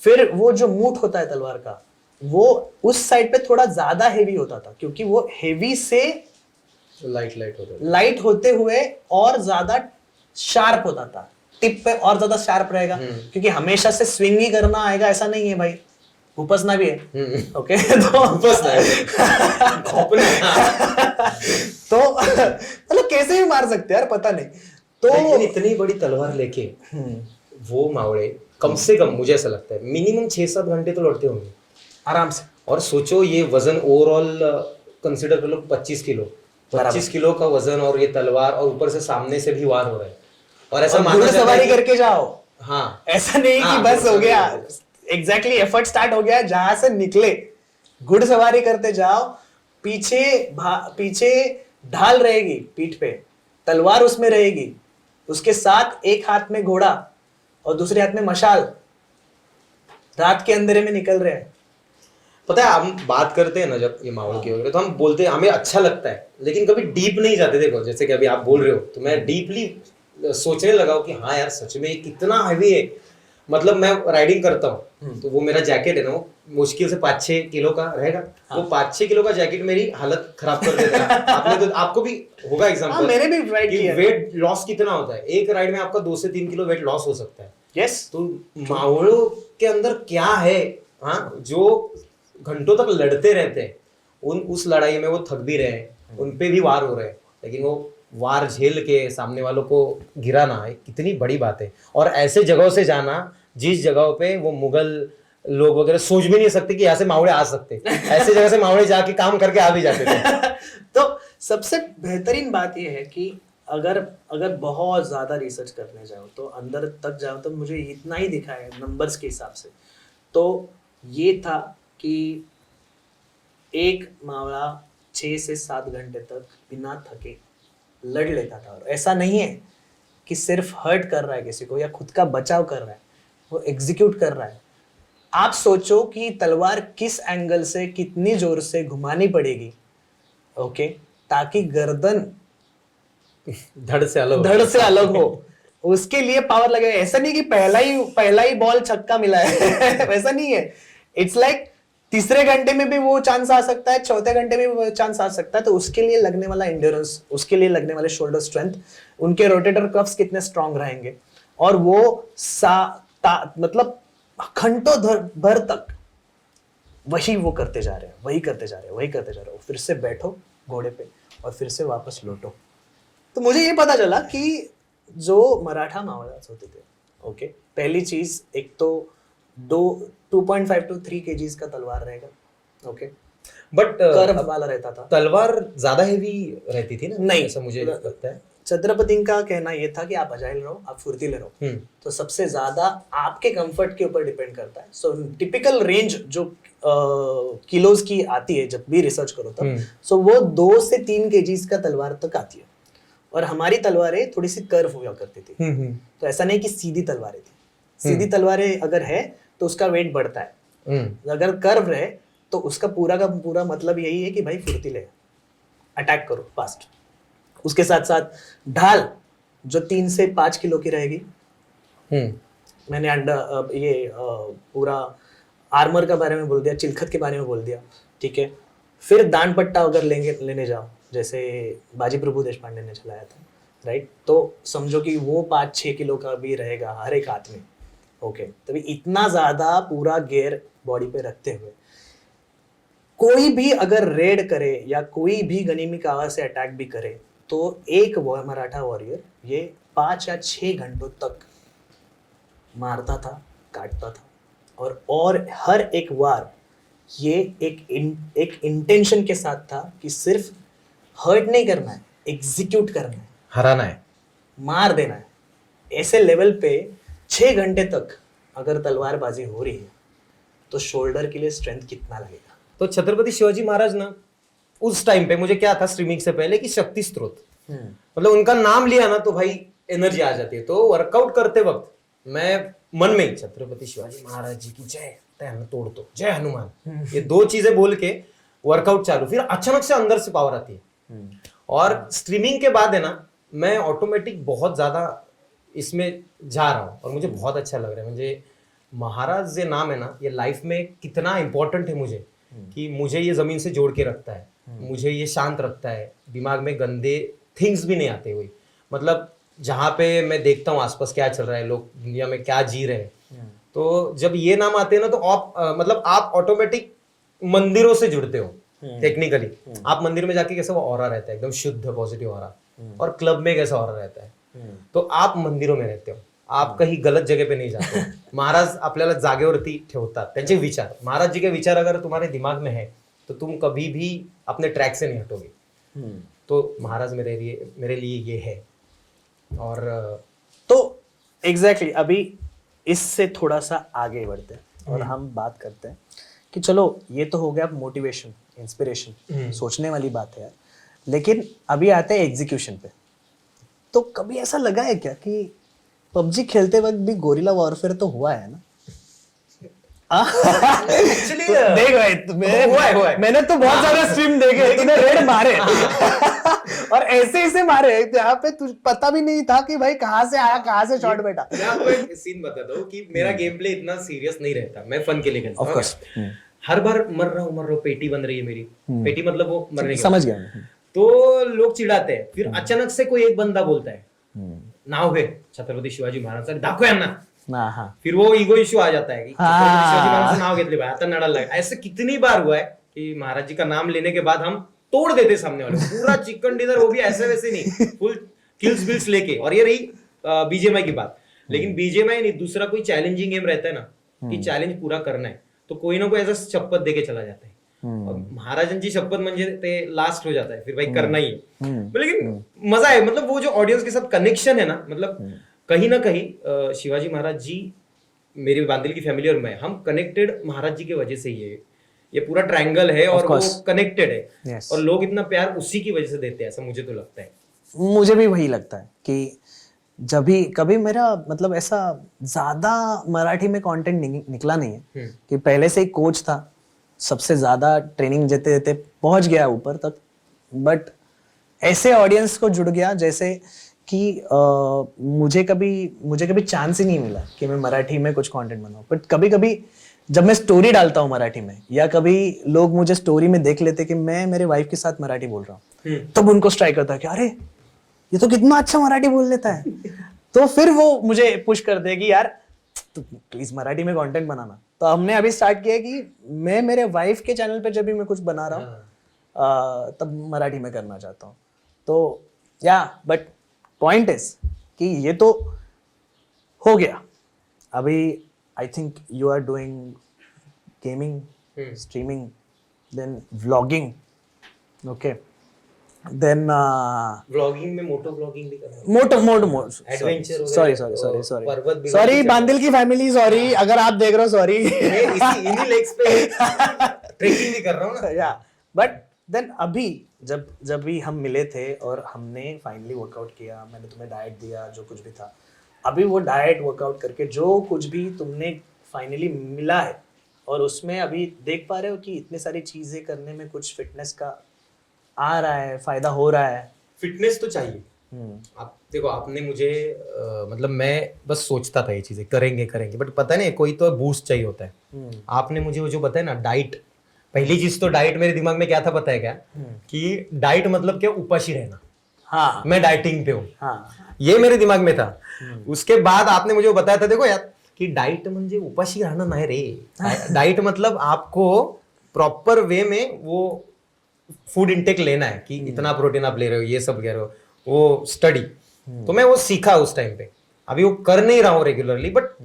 फिर वो जो मूठ होता है तलवार का, वो उस साइड पे थोड़ा ज्यादा हेवी होता था, क्योंकि वो हेवी से लाइट होते हुए और ज्यादा शार्प होता था। टिप पे और ज्यादा शार्प रहेगा, क्योंकि हमेशा से स्विंग ही करना आएगा ऐसा नहीं है भाई, उपसना भी है। ओके तो उपसना है तो मतलब कैसे भी मार सकते हैं यार, पता नहीं। तो लेकिन इतनी बड़ी तलवार लेके वो मावड़े कम से कम मुझे ऐसा लगता है मिनिमम 6-7 घंटे तो लड़ते होंगे आराम से। और सोचो ये वजन ओवरऑल कंसिडर कर लो 25 किलो का वजन, और ये तलवार, और ऊपर से सामने से भी वार हो रहा है। और ऐसा माना जाता है सवारी करके जाओ। हाँ ऐसा नहीं कि बस हो गया, एग्जैक्टली एफर्ट स्टार्ट हो गया, जहां से निकले घुड़सवारी करते जाओ। पीछे ढाल रहेगी पीठ पे, तलवार उसमें रहेगी, उसके साथ एक हाथ में घोड़ा और दूसरे हाथ में मशाल, रात के अंधेरे में निकल रहे हैं। पता है हम बात करते हैं ना जब ये माहौल की वगैरह, तो हम बोलते हैं हमें अच्छा लगता है, लेकिन कभी डीप नहीं जाते। देखो जैसे कि अभी आप बोल रहे हो तो मैं डीपली सोचने लगा हूं कि हाँ यार सच में ये कितना हैवी है। मतलब मैं राइडिंग करता हूँ तो वो मेरा जैकेट है ना, वो मुश्किल से 5-6 किलो का रहेगा। वो 5-6 किलो का जैकेट मेरी हालत खराब कर देता है। आपने तो, आपको भी होगा एग्जांपल, मैंने भी राइड किया। वेट लॉस कितना होता है एक राइड में, आपका 2 से 3 किलो वेट लॉस हो सकता है। यस तो मावड़ों के अंदर क्या है, हाँ, जो घंटों तक लड़ते रहते हैं, उस लड़ाई में वो थक भी रहे हैं, उन पे भी वार हो रहे हैं, लेकिन वो वार झेल के सामने वालों को गिराना कितनी बड़ी बात है। और ऐसे जगहों से जाना जिस जगहों पे वो मुगल लोग वगैरह सोच भी नहीं सकते कि यहाँ से मावड़े आ सकते, ऐसे जगह से मावड़े जाके काम करके आ भी जाते थे। तो सबसे बेहतरीन बात यह है कि अगर बहुत ज्यादा रिसर्च करने जाओ तो अंदर तक जाओ, तो मुझे इतना ही दिखा है नंबर्स के हिसाब से। तो ये था कि एक मावड़ा 6 से 7 घंटे तक बिना थके लड़ लेता था। और ऐसा नहीं है कि सिर्फ हर्ट कर रहा है किसी को या खुद का बचाव कर रहा है, वो एग्जीक्यूट कर रहा है। आप सोचो कि तलवार किस एंगल से कितनी जोर से घुमानी पड़ेगी, ओके, ताकि गर्दन धड़ से अलग हो। उसके लिए पावर लगेगा। ऐसा नहीं कि पहला ही बॉल छक्का मिला है वैसा नहीं है। इट्स लाइक तीसरे घंटे में भी वो चांस आ सकता है, चौथे घंटे में भी वो चांस आ सकता है। तो उसके लिए लगने वाला एंड्योरेंस, उसके लिए लगने वाले शोल्डर स्ट्रेंथ, उनके रोटेटर कफ्स कितने स्ट्रांग रहेंगे, और वो मतलब घंटों भर तक वही वो करते जा रहे हैं। फिर से बैठो घोड़े पे और फिर से वापस लौटो। तो मुझे ये पता चला कि जो मराठा मावड़ा होते थे, ओके, पहली चीज एक तो 2.5 to 3 kgs का तलवार रहेगा, ओके, बट कर्व वाला रहता था। तलवार ज्यादा हेवी रहती थी ना, नहीं, ऐसा मुझे लगता है। छत्रपति का कहना ये था कि आप अजाइल रहो, आप फुर्तीले रहो। तो सबसे ज्यादा आपके कंफर्ट के ऊपर डिपेंड करता है। सो टिपिकल रेंज जो किलोज की आती है जब भी रिसर्च करो तब, सो वो 2 से 3 kgs का तलवार तक आती है। और हमारी तलवारें थोड़ी सी कर्व हुआ करती थी। तो ऐसा नहीं कि सीधी तलवारें थी। सीधी तलवारें अगर है तो उसका वेट बढ़ता है, अगर कर्व रहे तो उसका पूरा का पूरा मतलब यही है कि भाई फुर्तीले अटैक करो फास्ट। उसके साथ साथ ढाल जो 3 से 5 किलो की रहेगी। मैंने पूरा आर्मर का बारे में बोल दिया, चिलखत के बारे में बोल दिया, ठीक है। फिर दान पट्टा अगर लेने जाओ, जैसे बाजी प्रभु देशपांडे ने चलाया था, राइट, तो समझो कि वो 5-6 किलो का भी रहेगा हर एक हाथ में, ओके, तभी इतना ज्यादा पूरा गेयर बॉडी पे रखते हुए कोई भी अगर रेड करे या कोई भी गनीमी कावा से अटैक भी करे तो एक मराठा वॉरियर ये 5 या 6 घंटों तक मारता था, काटता था, और हर एक वार ये एक इंटेंशन के साथ था कि सिर्फ हर्ट नहीं करना है, एग्जीक्यूट करना है, हराना है, मार देना है। ऐसे लेवल पे 6 घंटे तक अगर तलवारबाजी हो रही है तो शोल्डर के लिए स्ट्रेंथ कितना लगेगा। तो छत्रपति शिवाजी महाराज ना उस टाइम पे मुझे क्या था स्ट्रीमिंग से पहले कि शक्ति स्रोत, मतलब उनका नाम लिया ना तो भाई एनर्जी आ जाती है। तो वर्कआउट करते वक्त मैं मन में ही छत्रपति शिवाजी महाराज जी की जय, तय तोड़ दो, जय हनुमान, ये 2 चीजें बोल के वर्कआउट चालू, फिर अचानक से अंदर से पावर आती है। और स्ट्रीमिंग के बाद है ना मैं ऑटोमेटिक बहुत ज्यादा इसमें जा रहा हूँ और मुझे बहुत अच्छा लग रहा है। मुझे महाराज ये नाम है ना, ये लाइफ में कितना इंपॉर्टेंट है मुझे, कि मुझे ये जमीन से जोड़ के रखता है, मुझे ये शांत रखता है, दिमाग में गंदे थिंग्स भी नहीं आते हुए, मतलब जहाँ पे मैं देखता हूँ आसपास क्या चल रहा है, लोग दुनिया में क्या जी रहे हैं, तो जब ये नाम आते हैं ना तो आप मतलब आप ऑटोमेटिक मंदिरों से जुड़ते हो। टेक्निकली आप मंदिर में जाके कैसा वो ऑरा रहता है, एकदम शुद्ध पॉजिटिव ऑरा, और क्लब में कैसा ऑरा रहता है, तो आप मंदिरों में रहते हो, आप कहीं गलत जगह पे नहीं जाते हो। महाराज आपल्याला जागेवरती ठेवतात, त्यांचे विचार, महाराज जी के विचार अगर तुम्हारे दिमाग में है तो तुम कभी भी अपने ट्रैक से नहीं हटोगे। तो महाराज मेरे लिए ये है। और तो एग्जैक्टली अभी इससे थोड़ा सा आगे बढ़ते हैं और हम बात करते हैं कि चलो ये तो हो गया मोटिवेशन, इंस्पिरेशन, सोचने वाली बात है यार, लेकिन अभी आते हैं एग्जीक्यूशन पे। तो कभी ऐसा लगा है क्या कि पबजी खेलते वक्त भी गोरिल्ला वॉरफेयर तो हुआ है ना? एक्चुअली देख भाई हुआ है। मैंने तो बहुत सारे स्ट्रीम देखे, तूने रेड मारे और ऐसे ऐसे मारे यहाँ पे तुझे पता भी नहीं था कि भाई कहाँ से आया, कहाँ से शॉट बैठा। मैं आपको एक सीन बताता हूँ कि मेरा गेम प्ले इतना सीरियस नहीं रहता, मैं फन के लिए खेलता हूँ। हर बार मर रहा हूँ, पेटी बन रही है मेरी, पेटी मतलब वो मरने की, समझ गया। तो लोग चिढ़ाते हैं, फिर अचानक से कोई एक बंदा बोलता है नाव है छत्रपति शिवाजी महाराज दाखो यांना, फिर वो ईगो इश्यू आ जाता है कि छत्रपति शिवाजी महाराज नाव घेतले भाई आता नडा लगा। ऐसे कितनी बार हुआ है कि महाराज जी का नाम लेने के बाद हम तोड़ देते सामने वाले, पूरा चिकन डिनर, वो भी ऐसे वैसे नहीं, फुल किल्स बिल्स लेके। और ये रही बीजेएमआई की बात, लेकिन बीजेएमआई नहीं, दूसरा कोई चैलेंजिंग गेम रहता है ना कि चॅलेंज पूरा करना है, तो कोई ना कोई ऐसा शपथ देके चला जाता है। और महाराजांची शपथ म्हणजे ते लास्ट हो जाता है, फिर भाई करना ही है। लेकिन मजा है, मतलब वो जो ऑडियंस के साथ कनेक्शन है ना, मतलब कहीं ना कहीं शिवाजी महाराज जी, मेरी बांदिल की फैमिली और मैं, हम कनेक्टेड महाराज जी की वजह से ही है। ये पूरा ट्रायंगल है और वो कनेक्टेड है। Yes. और लोग इतना प्यार उसी की वजह से देते हैं, ऐसा मुझे तो लगता है। मुझे भी वही लगता है कि जब भी कभी मेरा मतलब ऐसा ज्यादा मराठी में कंटेंट निकला नहीं है कि पहले से ही कोच था, सबसे ज्यादा ट्रेनिंग देते देते पहुंच गया ऊपर तक, बट ऐसे ऑडियंस को जुड़ गया जैसे कि मुझे कभी चांस ही नहीं मिला कि मैं मराठी में कुछ कंटेंट बनाऊं। बट कभी कभी जब मैं स्टोरी डालता हूँ मराठी में, या कभी लोग मुझे स्टोरी में देख लेते कि मैं मेरे वाइफ के साथ मराठी बोल रहा हूँ, तब उनको स्ट्राइक होता है कि अरे ये तो कितना अच्छा मराठी बोल लेता है। तो फिर वो मुझे पुश करते हैं कि यार तू प्लीज मराठी में कंटेंट बनाना। तो हमने अभी स्टार्ट किया कि मैं मेरे वाइफ के चैनल पे जब भी मैं कुछ बना रहा हूँ तब मराठी में करना चाहता हूँ। तो या बट पॉइंट इज कि ये तो हो गया। अभी I think you are doing gaming, streaming, then vlogging, okay, then vlogging में मोटो व्लॉगिंग भी कर रहा हूं, मोटो एडवेंचर, सॉरी बांदिल की फैमिली, सॉरी अगर आप देख रहे हो, सॉरी इन्हीं लेग्स पे ट्रेकिंग भी कर रहा हूँ ना। या बट देन अभी जब भी हम मिले थे और हमने फाइनली वर्कआउट किया, मैंने तुम्हें डाइट दिया, जो कुछ भी था, अभी वो डाइट वर्कआउट करके जो कुछ भी तुमने फाइनली मिला है, और उसमें अभी देख पा रहे हो कि इतनी सारी चीजें करने में कुछ फिटनेस का आ रहा है, फायदा हो रहा है। फिटनेस तो चाहिए। आप देखो, आपने मुझे मतलब मैं बस सोचता था ये चीजें करेंगे, बट पता नहीं कोई तो बूस्ट चाहिए होता है। आपने मुझे वो जो बताया ना डाइट, पहली चीज तो डाइट मेरे दिमाग में क्या था पता है क्या, कि डाइट मतलब क्या, उपाशी रहना, हाँ मैं डाइटिंग पे हूँ, हाँ ये मेरे दिमाग में था। उसके बाद आपने मुझे बताया था, देखो यार कि डाइट म्हणजे उपाशी राहणं नाही रे, डाइट मतलब आपको प्रॉपर वे में वो फूड इंटेक लेना है, कि इतना प्रोटीन आप ले रहे हो, ये सब कह रहे हो, वो स्टडी। तो मैं वो सीखा उस टाइम पे, अभी वो कर नहीं रहा हूँ रेगुलरली, बट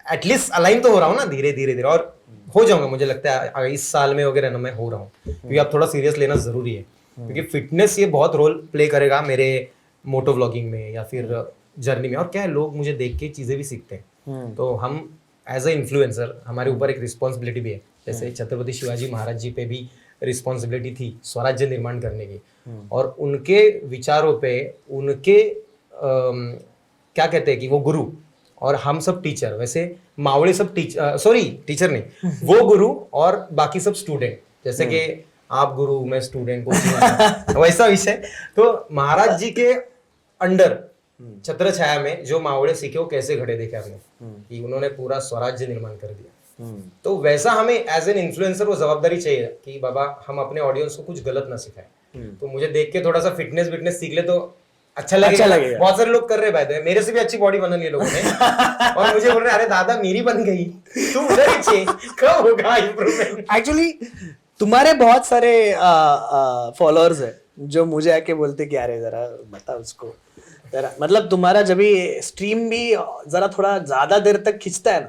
एटलीस्ट अलाइन तो हो रहा हूँ ना, धीरे धीरे धीरे, और हो जाऊंगा मुझे लगता है अगर इस साल में वगैरह ना मैं हो रहा हूँ, क्योंकि अब थोड़ा सीरियस लेना जरूरी है, क्योंकि फिटनेस ये बहुत रोल प्ले करेगा मेरे मोटो व्लॉगिंग में या फिर जर्नी में। और क्या है, लोग मुझे देख के चीजें भी सीखते हैं, तो हम एज ए इन्फ्लुएंसर हमारे ऊपर एक रिस्पॉन्सिबिलिटी भी है। जैसे छत्रपति शिवाजी महाराज जी पे भी रिस्पॉन्सिबिलिटी थी स्वराज्य निर्माण करने की, और उनके विचारों पे, उनके क्या कहते हैं कि वो गुरु, और हम सब टीचर, वैसे मावड़े सब टीचर, सॉरी टीचर नहीं, वो गुरु और बाकी सब स्टूडेंट, जैसे कि आप गुरु मैं स्टूडेंट, वैसा विषय। तो महाराज जी के अंडर छत्र छाया में जो मावड़े सीखे वो कैसे खड़े देखे आपने, कि उन्होंने पूरा स्वराज्य निर्माण कर दिया। तो वैसा हमें एज एन इन्फ्लुएंसर वो जवाबदारी चाहिए कि बाबा हम अपने ऑडियंस को कुछ गलत ना सिखाएं। तो मुझे देख के थोड़ा सा फिटनेस विटनेस सीख ले तो अच्छा लगेगा। बहुत सारे लोग कर रहे हैं, मेरे से भी अच्छी बॉडी बना ली लोगों ने, और मुझे बोल रहे अरे दादा मेरी बन गई, तू उधर ही चेंज कब होगा इंप्रूवमेंट। एक्चुअली तुम्हारे बहुत सारे फॉलोअर्स है जो मुझे आके बोलते कि अरे जरा बता उसको जरा, मतलब तुम्हारा जब भी स्ट्रीम भी जरा थोड़ा ज्यादा देर तक खींचता है ना,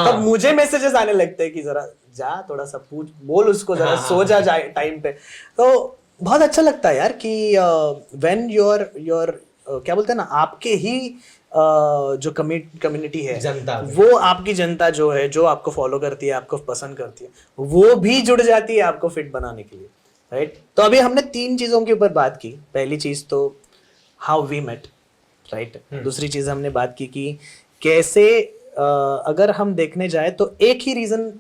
तब मुझे मैसेजेस आने लगते हैं कि जरा जा थोड़ा सा पूछ बोल उसको, जरा सो जा टाइम पे। तो बहुत अच्छा लगता है यार कि व्हेन योर क्या बोलते हैं ना, आपके ही जो कम्युनिटी है, जनता, वो आपकी जनता जो है, जो आपको फॉलो करती है, आपको पसंद करती है, वो भी जुड़ जाती है आपको फिट बनाने के लिए, राइट। तो अभी हमने 3 चीजों के ऊपर बात की। पहली चीज तो हाउ वी मेट, राइट। दूसरी चीज हमने बात की कि कैसे अगर हम देखने जाए तो एक ही रीजन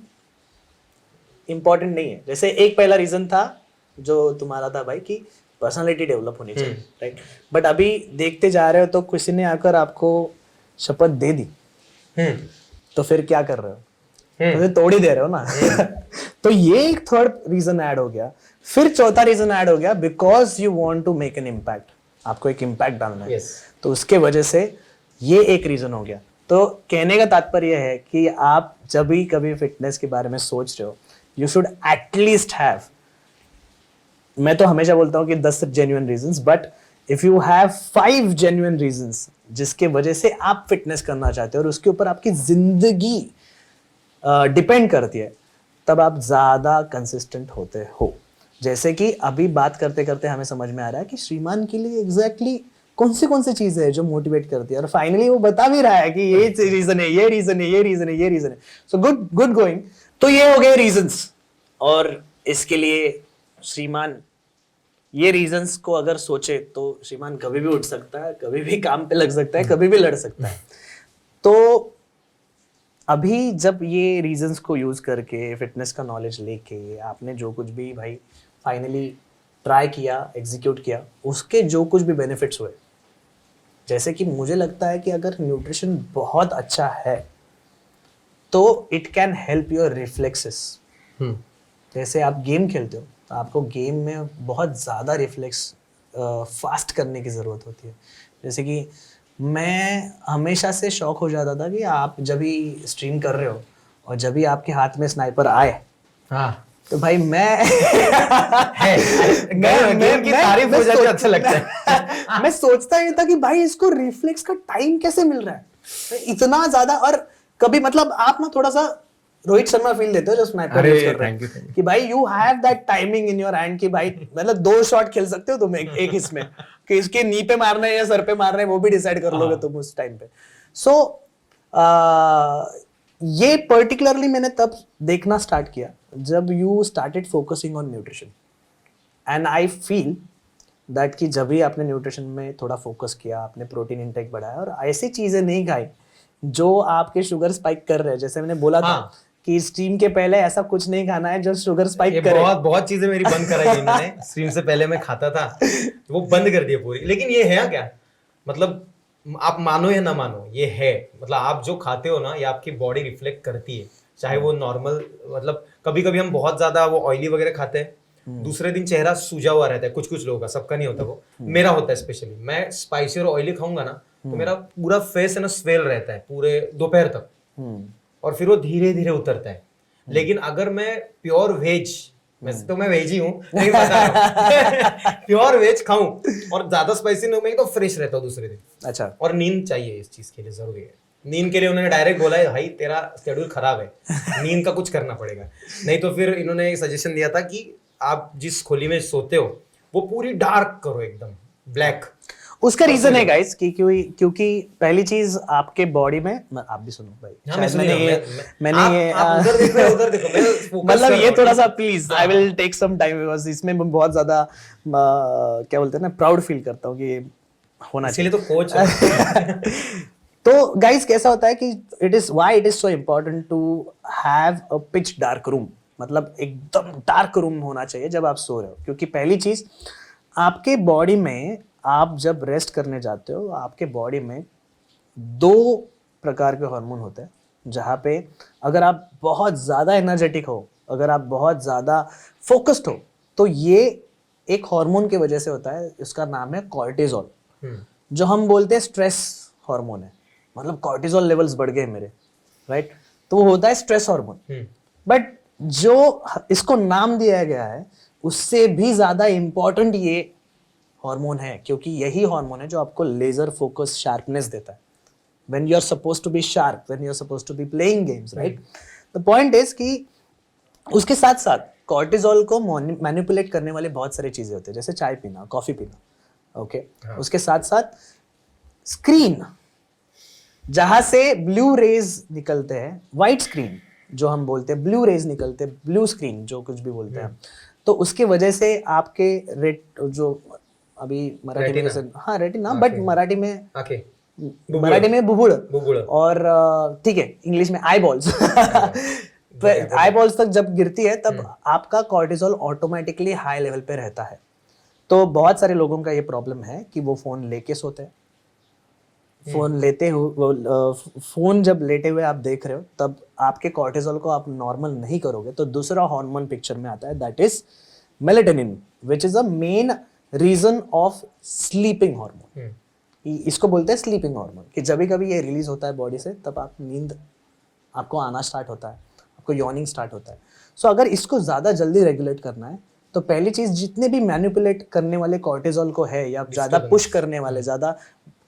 इंपॉर्टेंट नहीं है। जैसे एक पहला रीजन था जो तुम्हारा था भाई कि पर्सनालिटी डेवलप होनी चाहिए, राइट। बट अभी देखते जा रहे हो तो किसी ने आकर आपको शपथ दे दी, तो फिर क्या कर रहे हो, तो फिर तोड़ ही दे रहे हो ना। तो ये एक थर्ड रीजन ऐड हो गया। फिर चौथा रीजन ऐड हो गया because you want to make an impact, आपको एक इम्पैक्ट डालना है, तो उसके वजह से ये एक रीजन हो गया। तो कहने का तात्पर्य है कि आप जब भी कभी फिटनेस के बारे में सोच रहे हो, यू शुड एटलीस्ट हैव, मैं तो हमेशा बोलता हूँ कि 10 genuine reasons, but if you have 5 genuine reasons जिसके वजह से आप फिटनेस करना चाहते हो और उसके ऊपर आपकी जिंदगी डिपेंड करती है, तब आप ज्यादा कंसिस्टेंट होते हो। जैसे कि अभी बात करते करते हमें समझ में आ रहा है कि श्रीमान के लिए एग्जैक्टली कौन सी चीजें है जो मोटिवेट करती है, और फाइनली वो बता भी रहा है कि ये रीजन है, ये रीजन है, ये रीजन है, ये रीजन है। So good going. तो ये हो गए रीजंस, और इसके लिए श्रीमान ये रीजंस को अगर सोचे तो श्रीमान कभी भी उठ सकता है, कभी भी काम पे लग सकता है, कभी भी लड़ सकता है। तो अभी जब ये रीजंस को यूज करके, फिटनेस का नॉलेज लेके, आपने जो कुछ भी भाई फाइनली ट्राई किया, एग्जीक्यूट किया, उसके जो कुछ भी बेनिफिट्स हुए, जैसे कि मुझे लगता है कि अगर न्यूट्रिशन बहुत अच्छा है तो it can help your reflexes. जैसे आप गेम खेलते हो तो आपको गेम में बहुत ज़्यादा रिफ्लेक्स फास्ट करने की ज़रूरत होती है। जैसे कि मैं हमेशा से शौक हो जाता था कि आप जब भी स्ट्रीम कर रहे हो और जब भी आपके हाथ में स्नाइपर आए, हाँ, तो भाई मैं तारीफ हो जाती है, अच्छा लगता है। मैं सोचता ही था कि भाई इसको रिफ्लेक्स का टाइम कैसे मिल रहा है इतना ज्यादा। और कभी मतलब आप ना थोड़ा सा रोहित शर्मा फील देते हो जो स्नाइपर यूज कर रहे हैं कि भाई you have that timing in your hand कि भाई मतलब 2 शॉट खेल सकते हो तुम एक इसमें, कि इसके नी पे मारना है या सर पे मारना है वो भी डिसाइड कर लोगे तुम उस टाइम पे। सो ये पर्टिकुलरली मैंने तब देखना स्टार्ट किया जब you started focusing on nutrition, and I feel that कि जब भी आपने न्यूट्रिशन में थोड़ा फोकस किया, आपने प्रोटीन इंटेक बढ़ाया और ऐसी चीजें नहीं खाई जो आपके शुगर स्पाइक कर रहे हैं। जैसे मैंने बोला था कि स्ट्रीम के पहले ऐसा कुछ नहीं खाना है जो शुगर स्पाइक करे। बहुत चीजें मेरी बंद कराई इन्होंने। स्ट्रीम से पहले मैं खाता था, वो बंद कर दिया पूरी। लेकिन ये है क्या, मतलब आप मानो या ना मानो, ये है, मतलब आप जो खाते हो ना, ये आपकी बॉडी रिफ्लेक्ट करती है। चाहे वो नॉर्मल, मतलब कभी कभी हम बहुत ज्यादा वो ऑयली वगैरह खाते हैं, दूसरे दिन चेहरा सूजा हुआ रहता है, कुछ कुछ लोगों का, सबका नहीं होता वो, मेरा होता है स्पेशली। मैं स्पाइसी और ऑयली खाऊंगा ना तो मेरा पूरा फेस है ना स्वेल रहता है पूरे दोपहर तक, और फिर वो धीरे धीरे उतरता है। लेकिन अगर मैं प्योर वेज, वैसे तो मैं वेज ही हूँ लेकिन बता रहा हूँ प्योर वेज खाऊं और ज्यादा स्पाइसी नहीं, मैं तो फ्रेश रहता हूँ दूसरे दिन। अच्छा। और नींद चाहिए इस चीज के लिए, जरूरी है। नींद के लिए उन्होंने डायरेक्ट बोला है भाई तेरा शेड्यूल खराब है, नींद का कुछ करना पड़ेगा। नहीं तो फिर इन्होंने सजेशन दिया था कि आप जिस खोली में सोते हो वो पूरी डार्क करो, एकदम ब्लैक। उसका रीजन है गाइस कि क्योंकि पहली चीज आपके बॉडी में, आप भी सुनो भाई, हाँ, मैं मैंने ये आप उधर देखो, उधर देखो, मैं focus मतलब कर ये रहा हूँ। थोड़ा सा please I will take some time, because इसमें मैं बहुत ज्यादा क्या बोलते हैं ना, प्राउड फील करता हूँ कि ये होना इसीलिए चाहिए। तो कोच तो गाइस कैसा होता है कि it is so important to have a pitch dark room, मतलब एकदम डार्क रूम होना चाहिए जब आप सो रहे हो। क्योंकि पहली चीज, आपके बॉडी में आप जब रेस्ट करने जाते हो, आपके बॉडी में 2 प्रकार के हार्मोन होते हैं, जहाँ पे अगर आप बहुत ज़्यादा एनर्जेटिक हो, अगर आप बहुत ज़्यादा फोकस्ड हो, तो ये एक हार्मोन की वजह से होता है, इसका नाम है कॉर्टिजोल, जो हम बोलते हैं स्ट्रेस हार्मोन है। मतलब कॉर्टिजोल लेवल्स बढ़ गए मेरे, राइट? तो वो होता है स्ट्रेस हार्मोन। बट जो इसको नाम दिया गया है उससे भी ज़्यादा इम्पोर्टेंट ये हार्मोन है, क्योंकि यही हार्मोन है जो आपको लेजर फोकस शार्पनेस देता है when you are supposed to be sharp, when you are supposed to be playing games, right? The point is कि उसके साथ साथ कॉर्टिजोल को मैनिपुलेट करने वाले बहुत सारी चीजें होती है, जैसे चाय पीना, कॉफी पीना, ओके? उसके साथ साथ स्क्रीन, जहां से ब्लू रेज निकलते हैं, व्हाइट स्क्रीन जो हम बोलते हैं, ब्लू रेज निकलते हैं, ब्लू स्क्रीन जो कुछ भी बोलते हैं, तो उसके वजह से आपके जो अभी मराठी में जैसे, हाँ रेटिना, बट मराठी में बुबुड़, और ठीक है इंग्लिश में आई बॉल्स आई बॉल्स तक जब गिरती है तब आपका कॉर्टिजोल ऑटोमेटिकली हाई लेवल पे रहता है। तो बहुत सारे लोगों का ये प्रॉब्लम है कि वो फोन लेके सोते हैं, फोन जब लेटे हुए आप देख रहे हो तब आपके कॉर्टिजोल को आप नॉर्मल नहीं करोगे, तो दूसरा हार्मोन पिक्चर में आता है, that is melatonin, which is a main reason of sleeping hormone. इसको बोलते हैं स्लीपिंग हार्मोन, कि जब कभी ये रिलीज होता है बॉडी से तब आप नींद आपको आना स्टार्ट होता है, आपको यॉर्निंग स्टार्ट होता है। सो अगर इसको ज़्यादा जल्दी रेगुलेट करना है तो पहली चीज़, जितने भी मैनिपुलेट करने वाले कॉर्टिजोल को है या ज़्यादा पुश करने वाले, ज़्यादा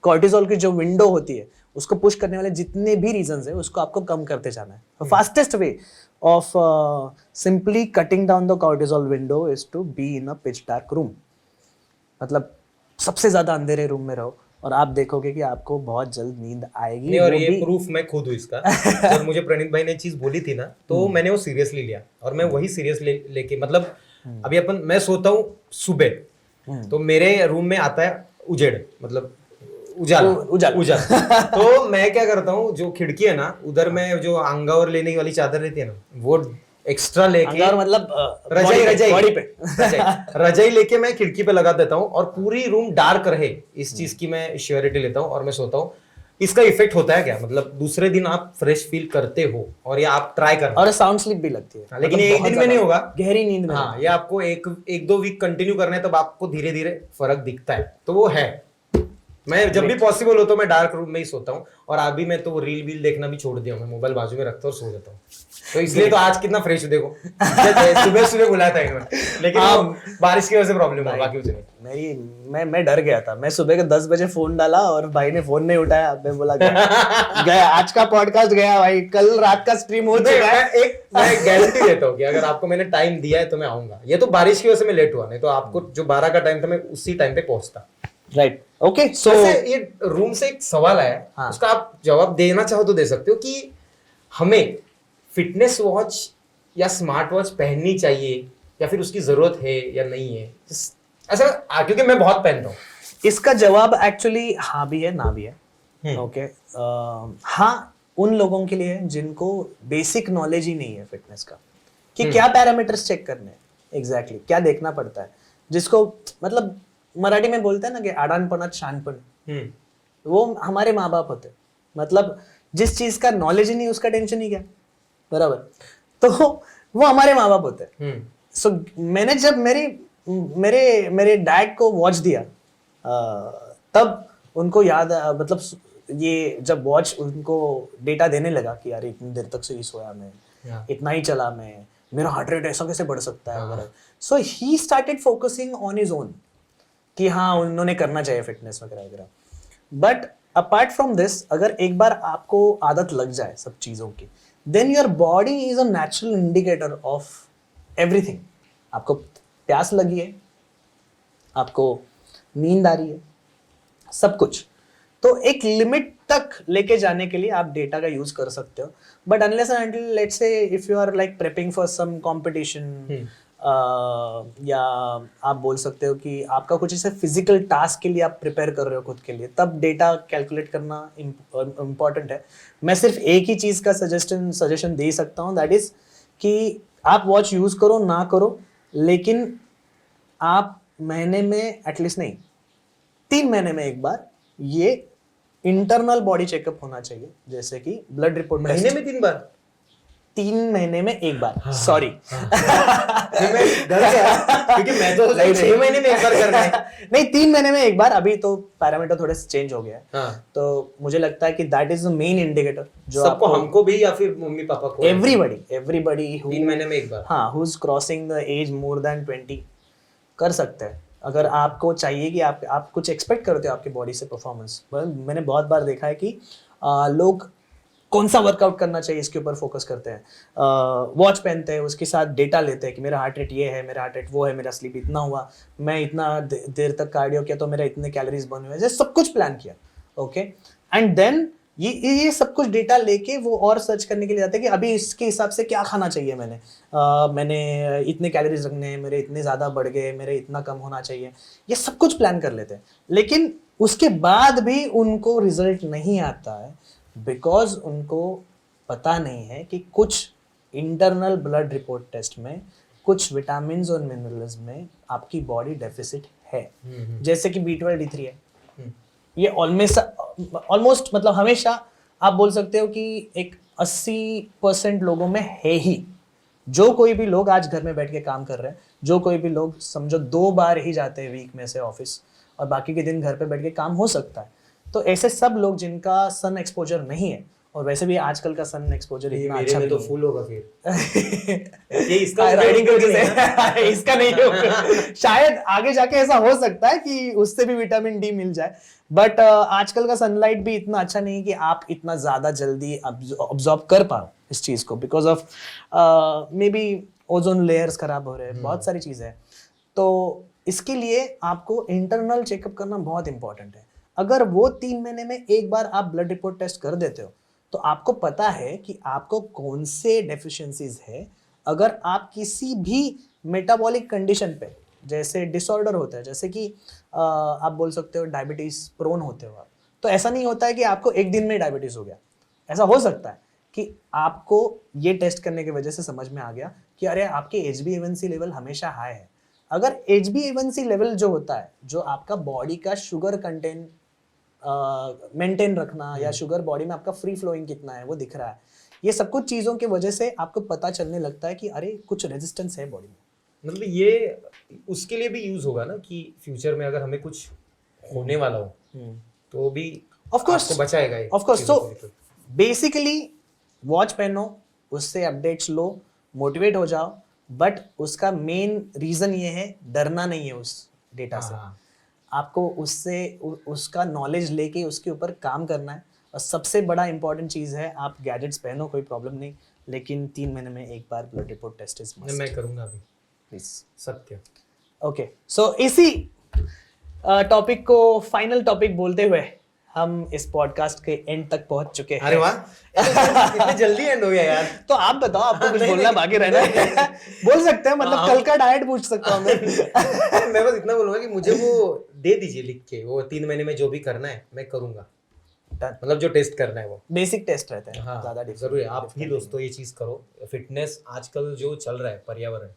कॉर्टिजोल की जो विंडो होती है उसको पुश करने वाले जितने भी रीजंस है उसको आपको कम करते जाना है। Fastest way of simply cutting down the cortisol window is to be in a pitch dark room. मतलब सबसे ज़्यादा अंधेरे रूम में रहो और आप देखोगे कि आपको बहुत जल्द नींद आएगी। नहीं, और ये प्रूफ मैं खुद हूँ इसका। जब मुझे प्रणीत भाई ने चीज बोली थी ना तो मैंने वो सीरियसली लिया, और मैं वही सीरियस लेके, मतलब अभी मैं सोता हूँ सुबह, तो मेरे रूम में आता है उजेड़, मतलब उजाला तो मैं क्या करता हूँ, जो खिड़की है ना उधर में जो अंगावर लेने वाली चादर रहती है ना, वो एक्स्ट्रा लेके, मतलब रजाई लेके मैं खिड़की पे लगा देता हूँ और पूरी रूम डार्क रहे, इस चीज की मैं श्योरिटी लेता हूँ और मैं सोता हूँ। इसका इफेक्ट होता है क्या, मतलब दूसरे दिन आप फ्रेश फील करते हो, और ये आप ट्राई करना, और साउंड स्लीप भी लगती है। लेकिन ये एक दिन में नहीं होगा, गहरी नींद में। हाँ, ये आपको एक 2 वीक कंटिन्यू करना है, तब आपको धीरे धीरे फर्क दिखता है। तो वो है, मैं जब भी पॉसिबल हो तो मैं डार्क रूम में ही सोता हूँ। और अभी मैं तो रील वील देखना भी छोड़ दिया हूँ, मैं मोबाइल बाजू में रखता हूँ और सो जाता हूँ। तो इसलिए तो आज कितना फ्रेश देखो, सुबह सुबह बुलाया था इन्होंने, लेकिन बारिश की वजह से प्रॉब्लम है, बाकी कुछ नहीं। मैं डर गया था। मैं सुबह के 10 बजे फोन डाला और भाई ने फोन नहीं उठाया। मैं बोला गया आज का पॉडकास्ट गया भाई, कल रात का स्ट्रीम हो चुका है। मैं गारंटी देता हूँ कि अगर आपको मैंने टाइम दिया है तो मैं आऊंगा। ये तो बारिश की वजह से मैं लेट हुआ, नहीं तो आपको जो 12 का टाइम था मैं उसी टाइम पे पहुंचता। Right, okay. सो ये रूम से एक सवाल आया, हाँ। उसका आप जवाब देना चाहो तो दे सकते हो कि हमें फिटनेस वॉच या स्मार्ट वॉच पहननी चाहिए या फिर उसकी जरूरत है या नहीं है, ऐसा, क्योंकि मैं बहुत पहनता हूँ। इसका जवाब एक्चुअली हाँ भी है ना भी है। ओके, हाँ उन लोगों के लिए है जिनको बेसिक नॉलेज ही नहीं है फिटनेस का, कि क्या पैरामीटर्स चेक करने हैं, एग्जैक्टली क्या देखना पड़ता है, जिसको मतलब मराठी में बोलते हैं ना कि आडानपणात शानपण, वो हमारे माँ बाप होते। मतलब जिस चीज का नॉलेज ही नहीं उसका टेंशन ही क्या, बराबर। तो वो हमारे माँ बाप होते हैं। हम्म। सो मैंने जब मेरे मेरे डैड को वॉच दिया, तब उनको याद मतलब ये जब वॉच उनको डेटा देने लगा कि यार इतनी देर तक से ही सोया मैं, हाँ। इतना ही चला मैं, मेरा हार्ट रेट ऐसा कैसे बढ़ सकता है वगैरह। So he started focusing on his own कि हाँ उन्होंने करना चाहिए फिटनेस वगैरह वगैरह। बट अपार्ट फ्रॉम दिस, अगर एक बार आपको आदत लग जाए सब चीज़ों की, then your body is a natural indicator of everything. आपको प्यास लगी है, आपको नींद आ रही है, सब कुछ। तो एक लिमिट तक लेके जाने के लिए आप डेटा का यूज कर सकते हो, but unless and until let's say if you are like prepping for some competition, या आप बोल सकते हो कि आपका कुछ ऐसे फिजिकल टास्क के लिए आप प्रिपेयर कर रहे हो खुद के लिए, तब डेटा कैलकुलेट करना इम्पॉर्टेंट है। मैं सिर्फ एक ही चीज़ का सजेशन दे सकता हूँ, दैट इज कि आप वॉच यूज़ करो ना करो, लेकिन आप महीने में एटलीस्ट नहीं 3 महीने में एक बार ये इंटरनल बॉडी चेकअप होना चाहिए, जैसे कि ब्लड रिपोर्ट। महीने में 3 बार? 3 महीने में एक बार, सॉरी। मैं डर गया क्योंकि मैं तो 6 महीने में एक बार करना है। नहीं, 3 महीने में एक बार। अभी तो पैरामीटर थोड़े से चेंज हो गया है। हाँ। तो मुझे लगता है कि that is the main indicator जो सबको, हमको भी या फिर मम्मी पापा को? एवरीबडी 3 महीने में एक बार। हाँ, who is crossing the age more than 20 कर सकते हैं। अगर आपको चाहिए कि आप कुछ एक्सपेक्ट करते हो आपकी बॉडी से परफॉर्मेंस, मैंने बहुत बार देखा है कि लोग कौन सा वर्कआउट करना चाहिए इसके ऊपर फोकस करते हैं, वॉच पहनते हैं, उसके साथ डेटा लेते हैं कि मेरा हार्ट रेट ये है, मेरा हार्ट रेट वो है, मेरा स्लीप इतना हुआ, मैं इतना देर तक कार्डियो किया तो मेरा इतने कैलोरीज बर्न हुए, सब कुछ प्लान किया। ओके, एंड देन ये सब कुछ डेटा लेके वो और सर्च करने के लिए जाते हैं कि अभी इसके हिसाब से क्या खाना चाहिए मैंने इतने कैलोरीज रखने हैं, मेरे इतने ज़्यादा बढ़ गए, मेरे इतना कम होना चाहिए, ये सब कुछ प्लान कर लेते हैं। लेकिन उसके बाद भी उनको रिजल्ट नहीं आता है, बिकॉज उनको पता नहीं है कि कुछ इंटरनल ब्लड रिपोर्ट टेस्ट में कुछ विटामिन और मिनरल्स में आपकी बॉडी डेफिसिट है, जैसे कि B12 D3 है। ये ऑलमोस्ट मतलब हमेशा आप बोल सकते हो कि एक 80% लोगों में है ही। जो कोई भी लोग आज घर में बैठ के काम कर रहे हैं, जो कोई भी लोग समझो 2 बार ही जाते हैं वीक में से ऑफिस, और बाकी के दिन घर पे बैठ के काम हो सकता है, तो ऐसे सब लोग जिनका सन एक्सपोजर नहीं है, और वैसे भी आजकल का सन एक्सपोजर इतना अच्छा में तो फुल होगा फिर। ये इसका राइडिंग की वजह से इसका नहीं होगा। शायद आगे जाके ऐसा हो सकता है कि उससे भी विटामिन डी मिल जाए, बट आजकल का सनलाइट भी इतना अच्छा नहीं है कि आप इतना ज्यादा जल्दी ऑब्जॉर्ब कर पाओ इस चीज को, because of may be ozone layers खराब हो रहे हैं, बहुत सारी चीजें हैं। तो इसके लिए आपको इंटरनल चेकअप करना बहुत इंपॉर्टेंट है। अगर वो 3 महीने में एक बार आप ब्लड रिपोर्ट टेस्ट कर देते हो, तो आपको पता है कि आपको कौन से डेफिशिएंसीज है। अगर आप किसी भी मेटाबॉलिक कंडीशन पे, जैसे डिसऑर्डर होता है, जैसे कि आप बोल सकते हो डायबिटीज प्रोन होते हो आप, तो ऐसा नहीं होता है कि आपको एक दिन में डायबिटीज हो गया। ऐसा हो सकता है कि आपको ये टेस्ट करने की वजह से समझ में आ गया कि अरे आपके HbA1c लेवल हमेशा हाई है। अगर HbA1c लेवल जो होता है, जो आपका बॉडी का शुगर कंटेंट मेंटेन रखना, या शुगर बॉडी में आपका फ्री फ्लोइंग कितना है वो दिख रहा है, ये सब कुछ चीज़ों की वजह से आपको पता चलने लगता है कि अरे कुछ रेजिस्टेंस है बॉडी में। मतलब ये उसके लिए भी यूज होगा ना कि फ्यूचर में अगर हमें कुछ होने वाला हो तो भी ऑफ कोर्स आपको बचाएगा ये। Of course. So basically watch पहनो, उससे अपडेट्स लो, मोटिवेट हो जाओ, बट उसका मेन रीजन ये है डरना नहीं है उस डेटा से। आपको उससे उसका नॉलेज लेके उसके ऊपर काम करना है। और सबसे बड़ा इंपॉर्टेंट चीज़ है, आप गैजेट्स पहनो, कोई प्रॉब्लम नहीं, लेकिन 3 महीने में एक बार blood report test is must. मैं करूंगा अभी, प्लीज। सत्य। ओके, सो इसी टॉपिक को फाइनल टॉपिक बोलते हुए हम इस पॉडकास्ट के एंड तक पहुंच चुके हैं। अरे वाह, इतने जल्दी एंड हो गया यार। तो आप बताओ, आपको कुछ बोलना बाकी रहना है? बोल सकते हैं, मतलब कल का डाइट पूछ सकता हूँ मैं बस इतना बोलूंगा कि मुझे वो दे दीजिए लिख के, वो 3 महीने में जो भी करना है मैं करूंगा, मतलब जो टेस्ट करना है वो बेसिक टेस्ट रहता है। हाँ, ज्यादा जरूरी है। आप भी दोस्तों ये चीज करो। फिटनेस आजकल जो चल रहा है पर्यावरण,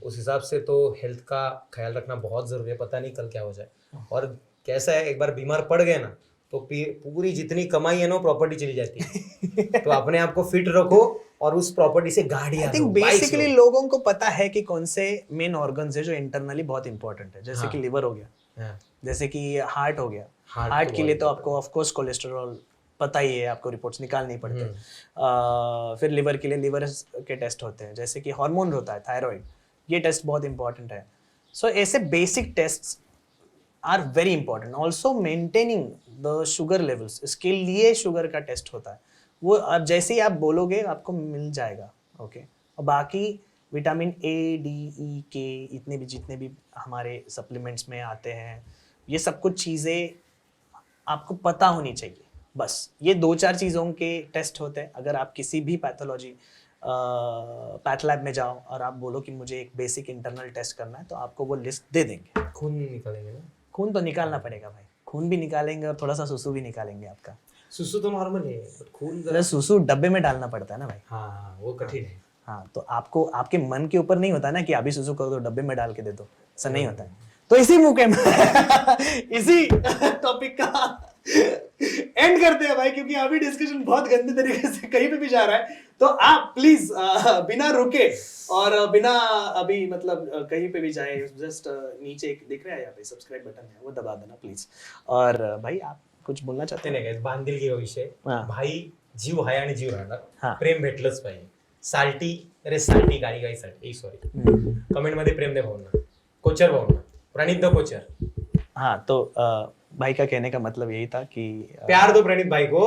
उस हिसाब से तो हेल्थ का ख्याल रखना बहुत जरूरी है। पता नहीं कल क्या हो जाए, और कैसा है, एक बार बीमार पड़ गए ना तो पूरी जितनी कमाई है ना प्रॉपर्टी चली जाती है। तो अपने आप को फिट रखो और उस प्रॉपर्टी से गाड़ियां आई थिंक बेसिकली लोगों को पता है कि कौन से मेन ऑर्गन्स है जो इंटरनली बहुत इंपॉर्टेंट है, जैसे कि लिवर हो गया, जैसे कि हार्ट हो गया। हार्ट के लिए तो आपको ऑफ कोर्स कोलेस्ट्रॉल पता ही है, आपको रिपोर्ट्स निकालनी पड़ते हैं। फिर लिवर के लिए लिवर के टेस्ट होते हैं, जैसे कि हार्मोन होता है थायराइड, ये टेस्ट बहुत इंपॉर्टेंट है। सो ऐसे basic test are very important. Also maintaining the sugar levels, इसके लिए शुगर का टेस्ट होता है, वो अब जैसे ही आप बोलोगे आपको मिल जाएगा। ओके, और बाकी विटामिन ए, डी, ई, के, इतने भी जितने भी हमारे सप्लीमेंट्स में आते हैं, ये सब कुछ चीज़ें आपको पता होनी चाहिए। बस ये 2-4 चीज़ों के टेस्ट होते हैं। अगर आप किसी भी पैथोलॉजी पैथ लैब में जाओ और आप बोलो कि मुझे एक बेसिक इंटरनल टेस्ट करना है, तो आपको वो लिस्ट दे देंगे। खून निकालेंगे ना? खून तो निकालना पड़ेगा भाई, खून भी निकालेंगे और थोड़ा सा सुसु भी निकालेंगे आपका। सुसु तो नॉर्मल है, बट खून अरे सुसु डब्बे में डालना पड़ता है ना भाई। हाँ वो कठिन है। हाँ, तो आपको आपके मन के ऊपर नहीं होता ना कि अभी सुसु कर दो डब्बे में डाल के दे दो, ऐसा नहीं होता है। तो इसी मौके में इसी टॉपिक का एंड करते हैं भाई, क्योंकि अभी डिस्कशन बहुत गंदे तरीके से कहीं पे भी जा रहा है। तो आप प्लीज बिना रुके और बिना अभी मतलब कहीं पे भी जाए, जस्ट नीचे एक दिख रहा है यहाँ पे सब्सक्राइब बटन है, वो दबा देना प्लीज। और भाई आप कुछ बोलना चाहते नाही काय बांधिलकी विषय, हा. भाई जीव आहे आणि जीव राहणार, हा. प्रेम भेटलंच पाहिजे। साल्टी अरे साल्टी गाडी गाई साल्टी सॉरी, कमेंट मध्ये प्रेम दे भाऊंना, कोचर भाऊंना, प्रणित दो कोचर। हाँ, तो भाई का कहने का मतलब यही था कि प्यार दो प्रणित भाई को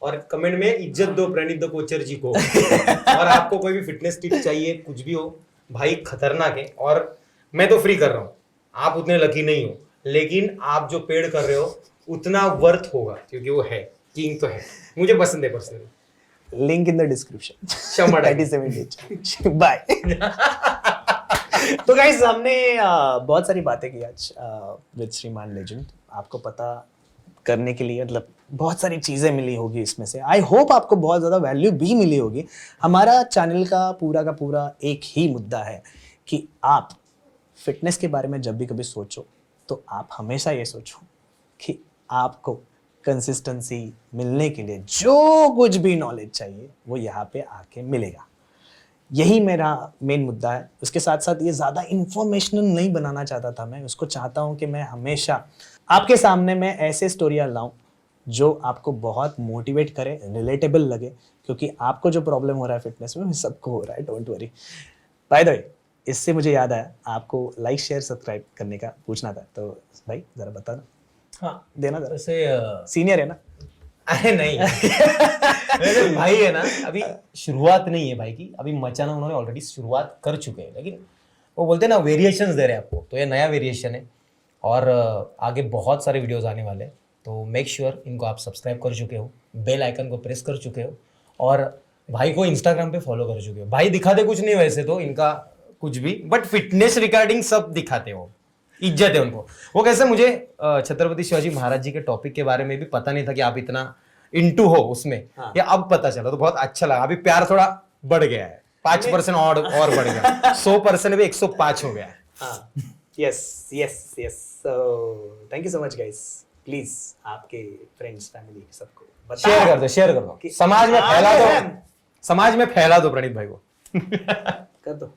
और कमेंट में इज्जत दो प्रणित दो कोचर जी को। और आपको कोई भी फिटनेस टिप चाहिए, कुछ भी हो, भाई खतरनाक है। और मैं तो फ्री कर रहा हूँ, आप उतने लकी नहीं हो, लेकिन आप जो पेड कर रहे हो उतना वर्थ होगा, क्योंकि वो है, किंग तो है, मुझे पसंद है personally. Link in the description. 97 bye. तो गाइस हमने बहुत सारी बातें की आज विद श्रीमान लेजेंड। आपको पता करने के लिए मतलब बहुत सारी चीज़ें मिली होगी इसमें से। आई होप आपको बहुत ज़्यादा वैल्यू भी मिली होगी। हमारा चैनल का पूरा एक ही मुद्दा है कि आप फिटनेस के बारे में जब भी कभी सोचो तो आप हमेशा ये सोचो कि आपको कंसिस्टेंसी मिलने के लिए जो कुछ भी नॉलेज चाहिए वो यहाँ पे आके मिलेगा। यही मेरा मेन मुद्दा है। उसके साथ साथ ये ज़्यादा इंफॉर्मेशनल नहीं बनाना चाहता था मैं, उसको चाहता हूँ कि मैं हमेशा आपके सामने मैं ऐसे स्टोरियाँ लाऊं जो आपको बहुत मोटिवेट करे, रिलेटेबल लगे, क्योंकि आपको जो प्रॉब्लम हो रहा है फिटनेस में सबको हो रहा है, डोंट वरी। बाय द वे, इससे मुझे याद आया आपको लाइक शेयर सब्सक्राइब करने का पूछना था, तो भाई ज़रा बता ना। हाँ देना जरा, वैसे सीनियर है ना। अरे नहीं वैसे भाई है ना, अभी शुरुआत नहीं है भाई की, अभी मचाना उन्होंने ऑलरेडी शुरुआत कर चुके हैं, लेकिन वो बोलते हैं ना वेरिएशंस दे रहे हैं आपको, तो ये नया वेरिएशन है और आगे बहुत सारे वीडियोस आने वाले हैं। तो मेक श्योर इनको आप सब्सक्राइब कर चुके हो, बेल आइकन को प्रेस कर चुके हो और भाई को इंस्टाग्राम पे फॉलो कर चुके हो। भाई दिखाते कुछ नहीं वैसे तो इनका कुछ भी, बट फिटनेस रिगार्डिंग सब दिखाते हो, इज्जत है उनको। वो कैसे, मुझे छत्रपति शिवाजी महाराज जी के टॉपिक के बारे में भी पता नहीं था कि आप इतना इंटू हो उसमें, या अब पता चला तो बहुत अच्छा लगा। अभी प्यार थोड़ा बढ़ गया है, 5% और बढ़ गया, 100% भी 105 हो गया है। Yes yes yes, thank you so much guys. Please आपके फ्रेंड्स फैमिली सबको शेयर कर दो, समाज में फैला दो, समाज में फैला दो प्रणीत भाई को। कर दो।